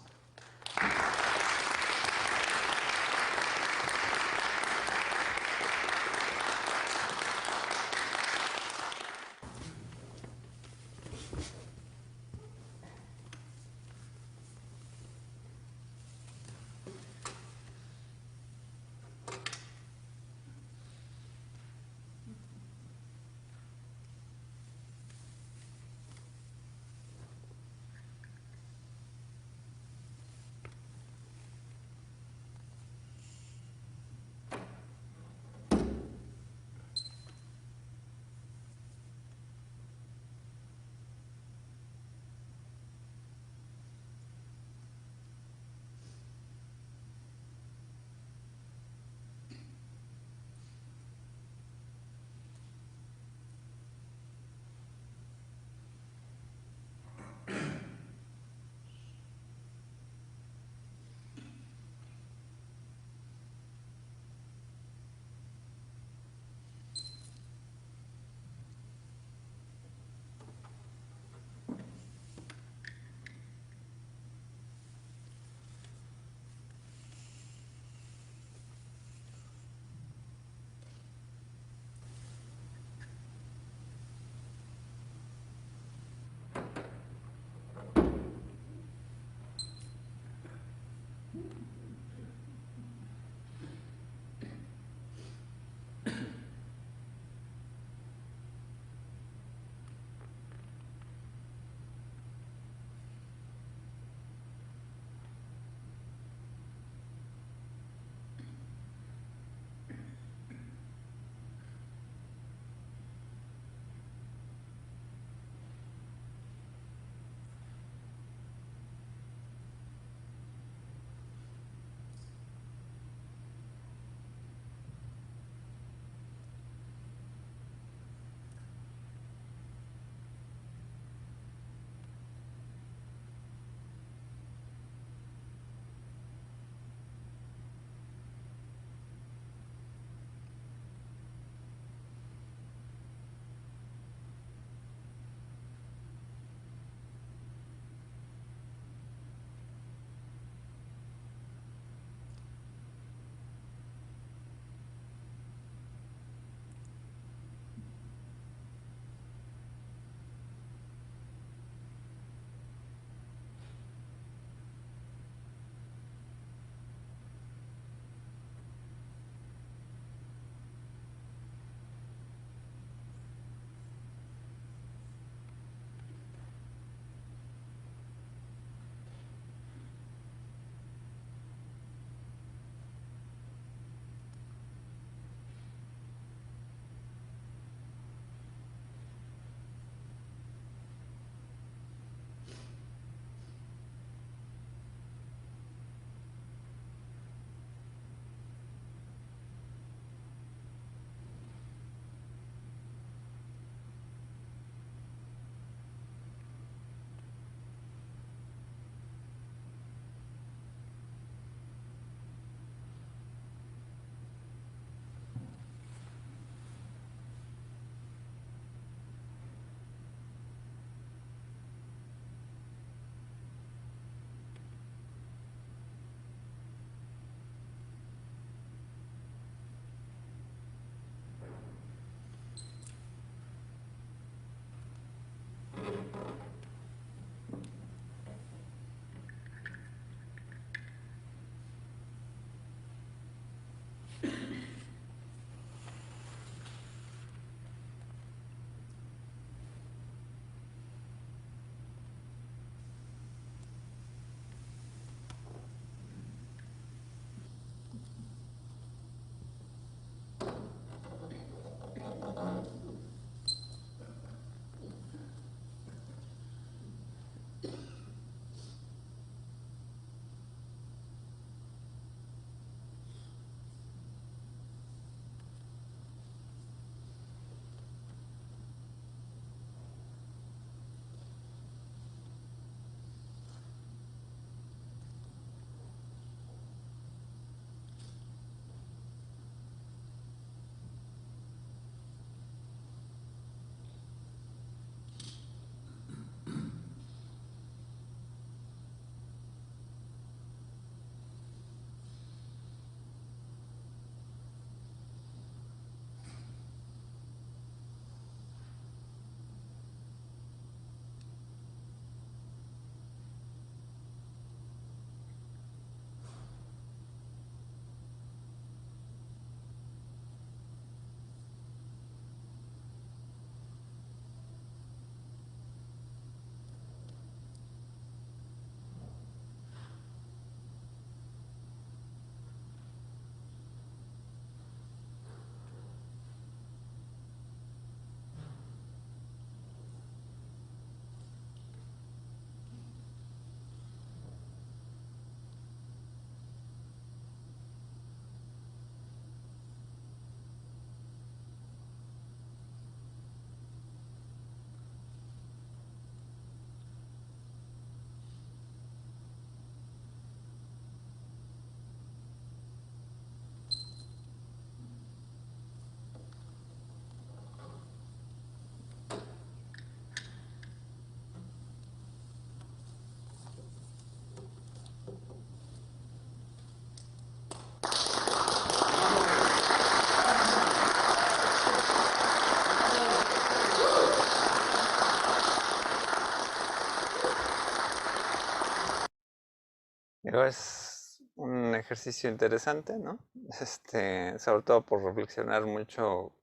Digo, es un ejercicio interesante, ¿no? Sobre todo por reflexionar mucho,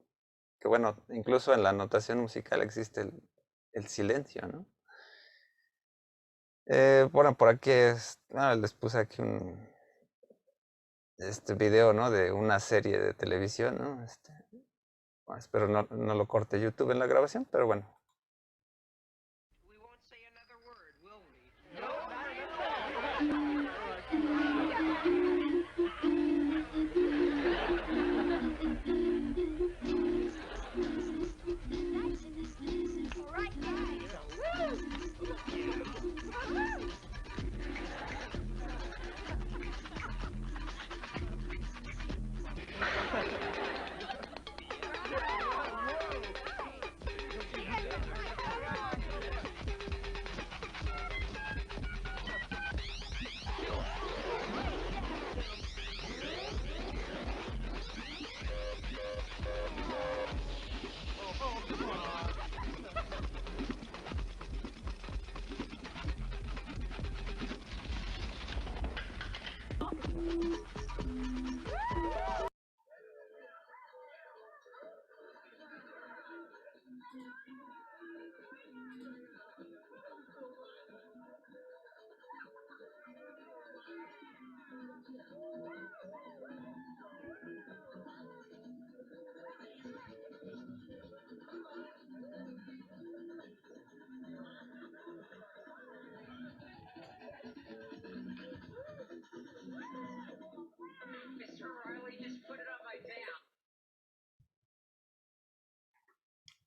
que bueno, incluso en la notación musical existe el silencio, ¿no? Bueno, por aquí les puse aquí un video, ¿no? De una serie de televisión, ¿no? Bueno, espero no lo corte YouTube en la grabación, pero bueno.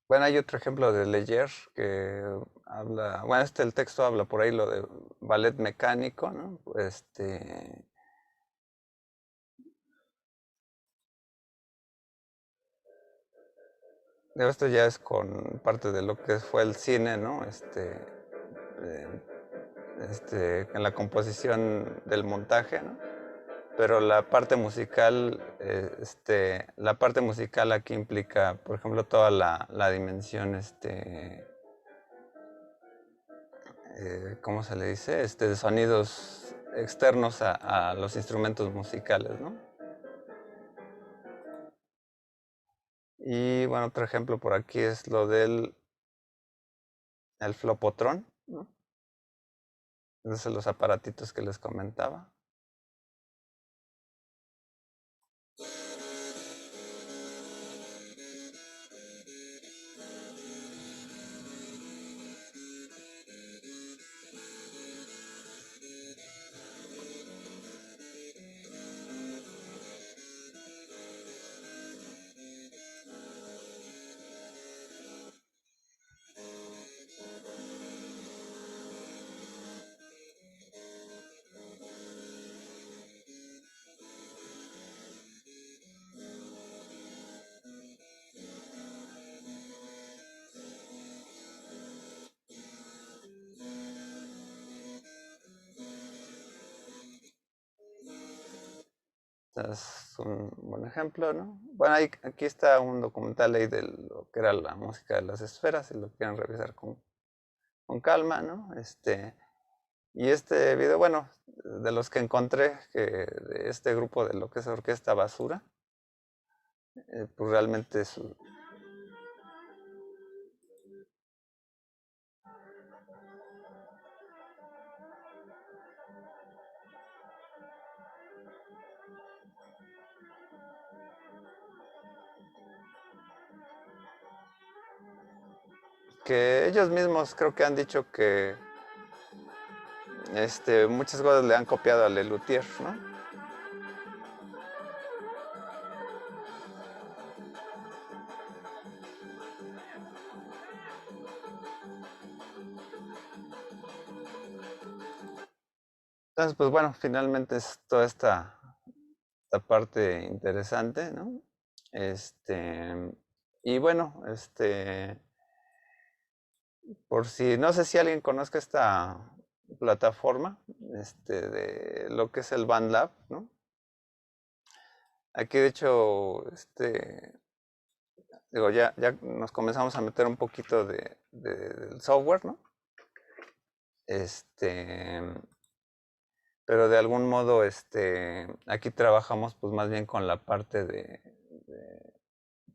Bueno, hay otro ejemplo de Leyer que habla, bueno, el texto habla por ahí lo de ballet mecánico, ¿no? Esto ya es con parte de lo que fue el cine, ¿no? En la composición del montaje, ¿no? Pero la parte musical, aquí implica, por ejemplo, toda la dimensión, ¿cómo se le dice? De sonidos externos a los instrumentos musicales, ¿no? Y bueno, otro ejemplo por aquí es lo del el flopotrón, ¿no? Esos son los aparatitos que les comentaba. Es un buen ejemplo, ¿no? Bueno, aquí está un documental ahí de lo que era la música de las esferas, si lo quieren revisar con calma, ¿no? Y este video, bueno, de los que encontré, de este grupo de lo que es Orquesta Basura, pues realmente es que ellos mismos creo que han dicho que muchas cosas le han copiado a Lelutier, ¿no? Entonces, pues bueno, finalmente es toda esta parte interesante, ¿no? Y bueno, por si, no sé si alguien conozca esta plataforma, de lo que es el BandLab, ¿no? Aquí de hecho, digo, ya nos comenzamos a meter un poquito del software, ¿no? pero de algún modo aquí trabajamos pues más bien con la parte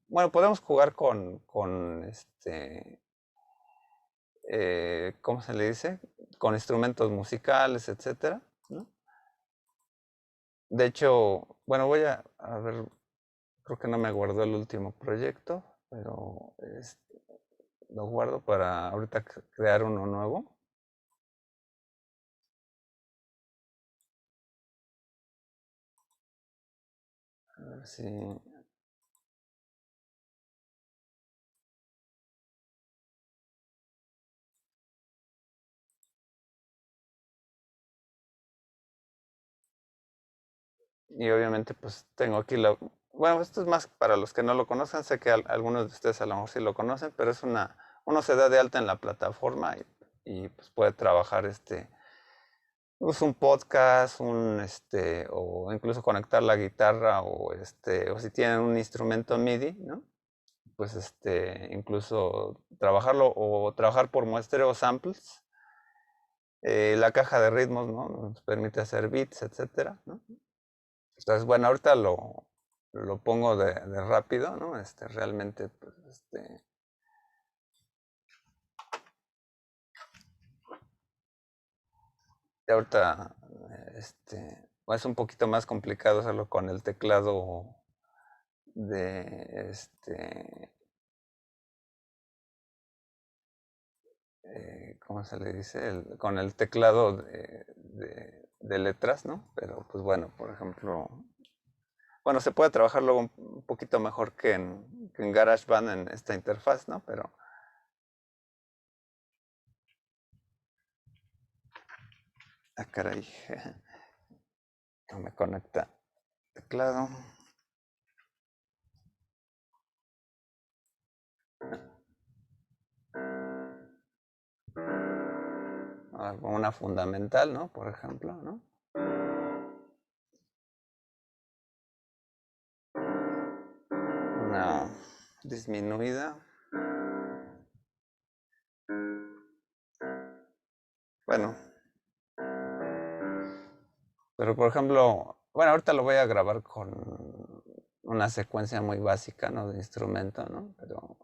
bueno, podemos jugar con ¿cómo se le dice? Con instrumentos musicales, etcétera, ¿no? De hecho, bueno, voy a ver, creo que no me guardó el último proyecto, pero lo guardo para ahorita crear uno nuevo. A ver si... Y obviamente pues tengo aquí Bueno, esto es más para los que no lo conozcan, sé que algunos de ustedes a lo mejor sí lo conocen, pero es uno se da de alta en la plataforma y pues puede trabajar pues, un podcast, o incluso conectar la guitarra o si tienen un instrumento MIDI, ¿no? Pues incluso trabajarlo o trabajar por muestreo samples. La caja de ritmos, ¿no? Nos permite hacer beats, etcétera, ¿no? Entonces, bueno, ahorita lo pongo de rápido, ¿no? Realmente, pues, y ahorita, es un poquito más complicado hacerlo con el teclado de, ¿cómo se le dice? Con el teclado de letras, ¿no? Pero, pues bueno, por ejemplo, bueno, se puede trabajar luego un poquito mejor que en GarageBand en esta interfaz, ¿no? Pero... Ah, caray. No me conecta teclado. Una fundamental, ¿no? Por ejemplo, ¿no? Una disminuida. Bueno. Pero por ejemplo, bueno, ahorita lo voy a grabar con una secuencia muy básica, ¿no? De instrumento, ¿no? Pero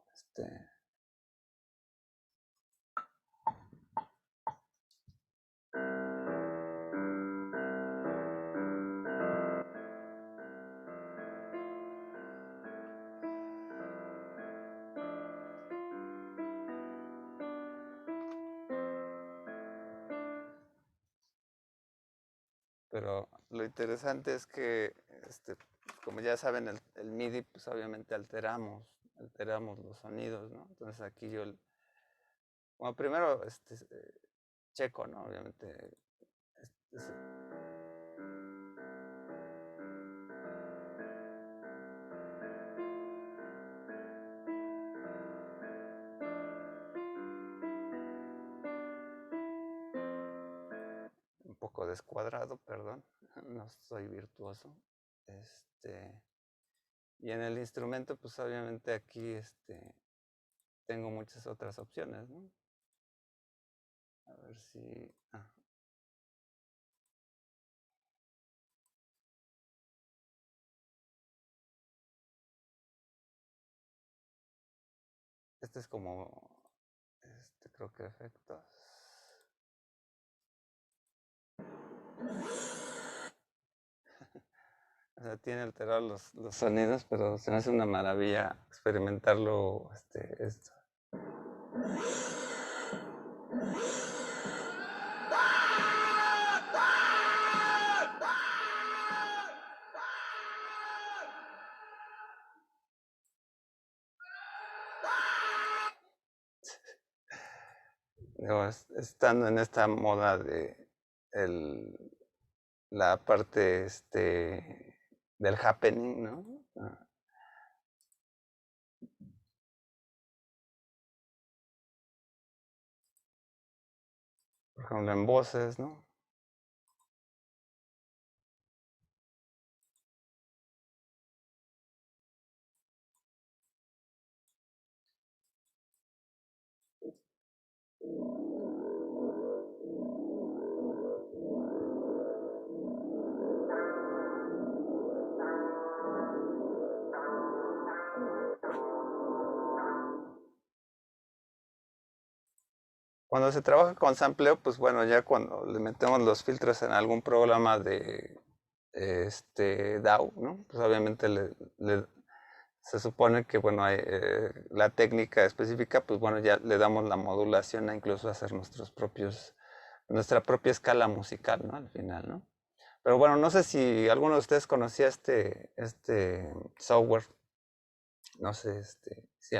Pero lo interesante es que, como ya saben, el MIDI, pues obviamente alteramos los sonidos, ¿no? Entonces aquí bueno, primero, checo, ¿no? Obviamente, este, un poco descuadrado, perdón, no soy virtuoso. Y en el instrumento, pues obviamente aquí, tengo muchas otras opciones, ¿no? A ver si... Este es como, creo que efectos. O sea, tiene alterados los sonidos, pero se me hace una maravilla experimentarlo, esto. Digo, estando en esta moda de la parte del happening, ¿no? Por ejemplo, en voces, ¿no? Cuando se trabaja con sampleo, pues bueno, ya cuando le metemos los filtros en algún programa de DAW, ¿no? Pues obviamente se supone que, bueno, hay, la técnica específica, pues bueno, ya le damos la modulación a incluso hacer nuestra propia escala musical, ¿no? Al final, ¿no? Pero bueno, no sé si alguno de ustedes conocía este software. No sé, si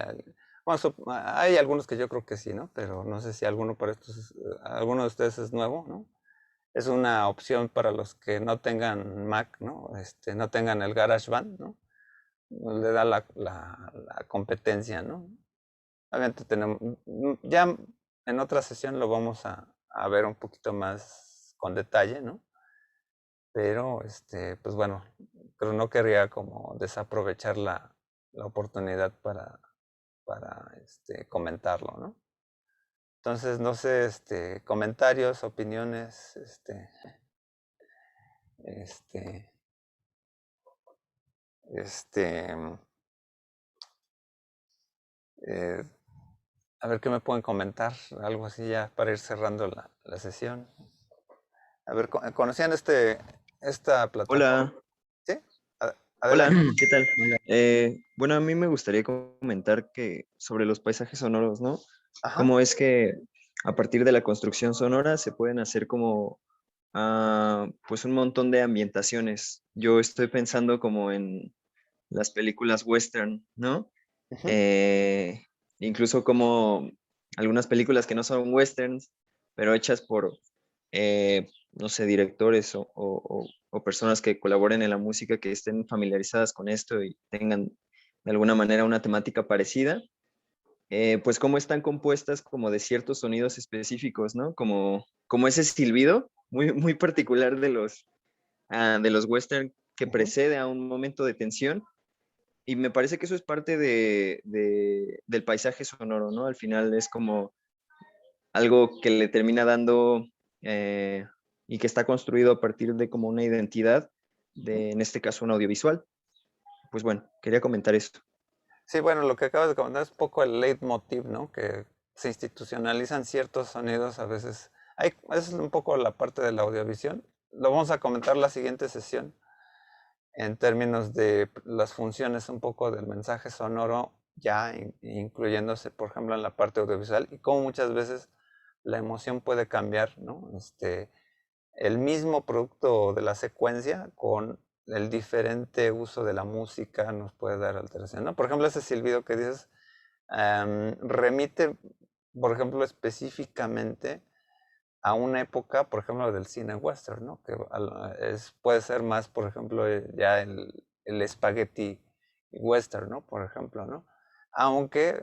bueno, hay algunos que yo creo que sí, ¿no? Pero no sé si alguno de ustedes es nuevo, ¿no? Es una opción para los que no tengan Mac, ¿no? No tengan el GarageBand, ¿no? Le da la competencia, ¿no? Obviamente ya en otra sesión lo vamos a ver un poquito más con detalle, ¿no? Pero, pues bueno, pero no querría como desaprovechar la oportunidad para comentarlo, ¿no? Entonces, no sé, comentarios, opiniones, este, eh, a ver qué me pueden comentar, algo así ya para ir cerrando la sesión. A ver, ¿conocían esta plataforma? Hola, ¿Sí? hola, Adelante. ¿qué tal? Bueno, a mí me gustaría comentar que sobre los paisajes sonoros, ¿no? Ajá. Cómo es que a partir de la construcción sonora se pueden hacer como, pues un montón de ambientaciones. Yo estoy pensando como en las películas western, ¿no? Ujú. Eh, Incluso como algunas películas que no son westerns, pero hechas por, no sé, directores o personas que colaboren en la música, que estén familiarizadas con esto y tengan de alguna manera una temática parecida, pues cómo están compuestas como de ciertos sonidos específicos, ¿no? Como ese silbido muy particular de los western que Ujú. precede a un momento de tensión, y me parece que eso es parte del paisaje sonoro, ¿no? Al final es como algo que le termina dando, y que está construido a partir de como una identidad en este caso, un audiovisual. Pues bueno, quería comentar eso. Sí, bueno, lo que acabas de comentar es un poco el leitmotiv, ¿no? Que se institucionalizan ciertos sonidos a veces. Es un poco la parte de la audiovisión. Lo vamos a comentar la siguiente sesión en términos de las funciones un poco del mensaje sonoro, ya incluyéndose, por ejemplo, en la parte audiovisual y cómo muchas veces la emoción puede cambiar, ¿no? El mismo producto de la secuencia con el diferente uso de la música nos puede dar alteración, ¿no? Por ejemplo, ese silbido que dices remite, por ejemplo, específicamente a una época, por ejemplo, del cine western, ¿no? Que puede ser más, por ejemplo, ya el spaghetti western, ¿no? Por ejemplo, ¿no? Aunque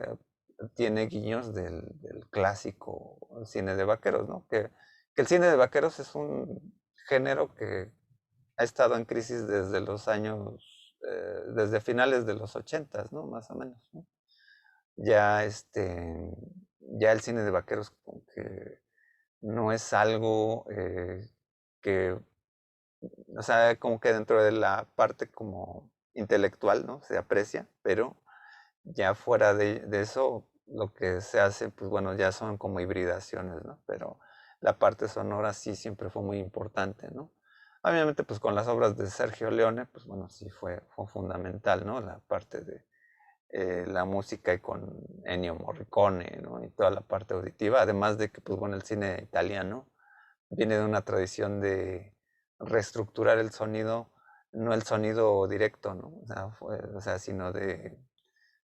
tiene guiños del clásico cine de vaqueros, ¿no? Que el cine de vaqueros es un género que ha estado en crisis desde los años, desde finales de los 80, ¿no? Más o menos, ¿no? Ya, ya el cine de vaqueros como que no es algo que, o sea, como que dentro de la parte como intelectual, ¿no? Se aprecia, pero ya fuera de eso, lo que se hace, pues bueno, ya son como hibridaciones, ¿no? Pero la parte sonora sí siempre fue muy importante, ¿no? Obviamente, pues con las obras de Sergio Leone, pues bueno, sí fue fundamental, ¿no? La parte de la música y con Ennio Morricone, ¿no? Y toda la parte auditiva, además de que, pues bueno, el cine italiano viene de una tradición de reestructurar el sonido, no el sonido directo, ¿no? O sea, sino de,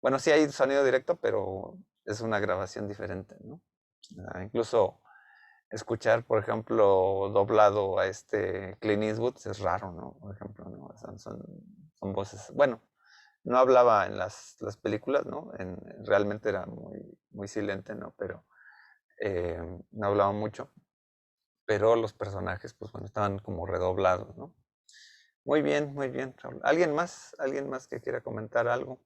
bueno, sí hay sonido directo, pero es una grabación diferente, ¿no? Incluso escuchar, por ejemplo, doblado a Clint Eastwood es raro, ¿no? Por ejemplo, ¿no? Son voces, bueno, no hablaba en las películas, ¿no? Realmente era muy silente, ¿no? Pero no hablaba mucho, pero los personajes, pues bueno, estaban como redoblados, ¿no? Muy bien, Raúl. ¿Alguien más? ¿Alguien más que quiera comentar algo?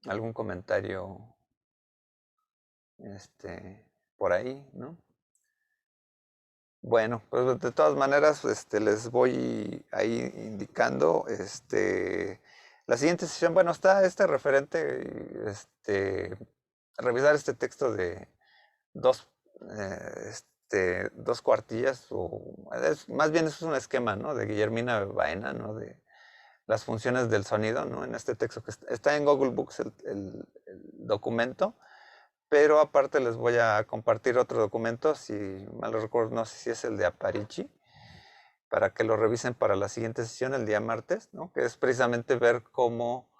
¿Algún comentario por ahí, ¿no? Bueno, pues de todas maneras, les voy ahí indicando, la siguiente sesión, bueno, está este referente, revisar este texto de dos, dos cuartillas, más bien es un esquema, ¿no? De Guillermina Baena, ¿no? De las funciones del sonido, ¿no? En este texto que está en Google Books el documento, pero aparte les voy a compartir otro documento, si mal recuerdo, no sé si es el de Aparici, para que lo revisen para la siguiente sesión el día martes, ¿no? Que es precisamente ver cómo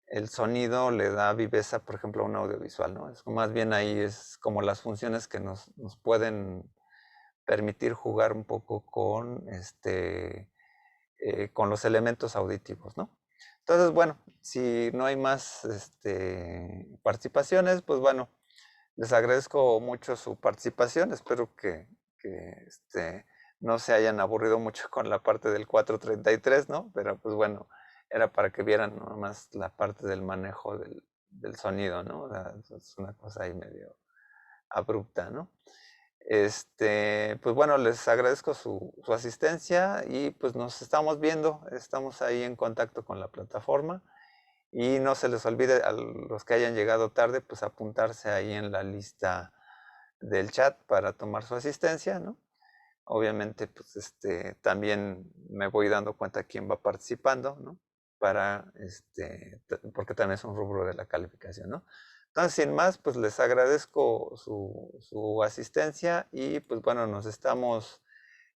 el sonido le da viveza, por ejemplo, a un audiovisual, ¿no? Es más bien ahí es como las funciones que nos pueden permitir jugar un poco con los elementos auditivos, ¿no? Entonces, bueno, si no hay más participaciones, pues bueno, les agradezco mucho su participación. Espero que no se hayan aburrido mucho con la parte del 433, ¿no? Pero pues bueno, era para que vieran nomás la parte del manejo del sonido, ¿no? O sea, es una cosa ahí medio abrupta, ¿no? Pues bueno, les agradezco su asistencia y pues nos estamos viendo, estamos ahí en contacto con la plataforma y no se les olvide a los que hayan llegado tarde, pues apuntarse ahí en la lista del chat para tomar su asistencia, ¿no? Obviamente, pues también me voy dando cuenta quién va participando, ¿no? Para, porque también es un rubro de la calificación, ¿no? Entonces, sin más, pues les agradezco su asistencia y pues bueno, nos estamos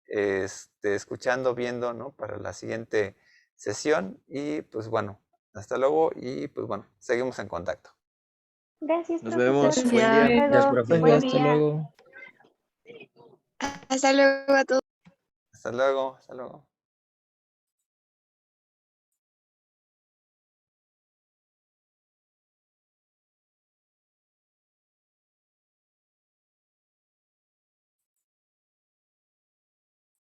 escuchando, viendo, ¿no? Para la siguiente sesión y pues bueno, hasta luego y pues bueno, seguimos en contacto. Gracias, Nos profesor. vemos. Gracias. Buen día. Gracias, profe. Buen Hasta día. luego. Hasta luego a todos. Hasta luego, hasta luego.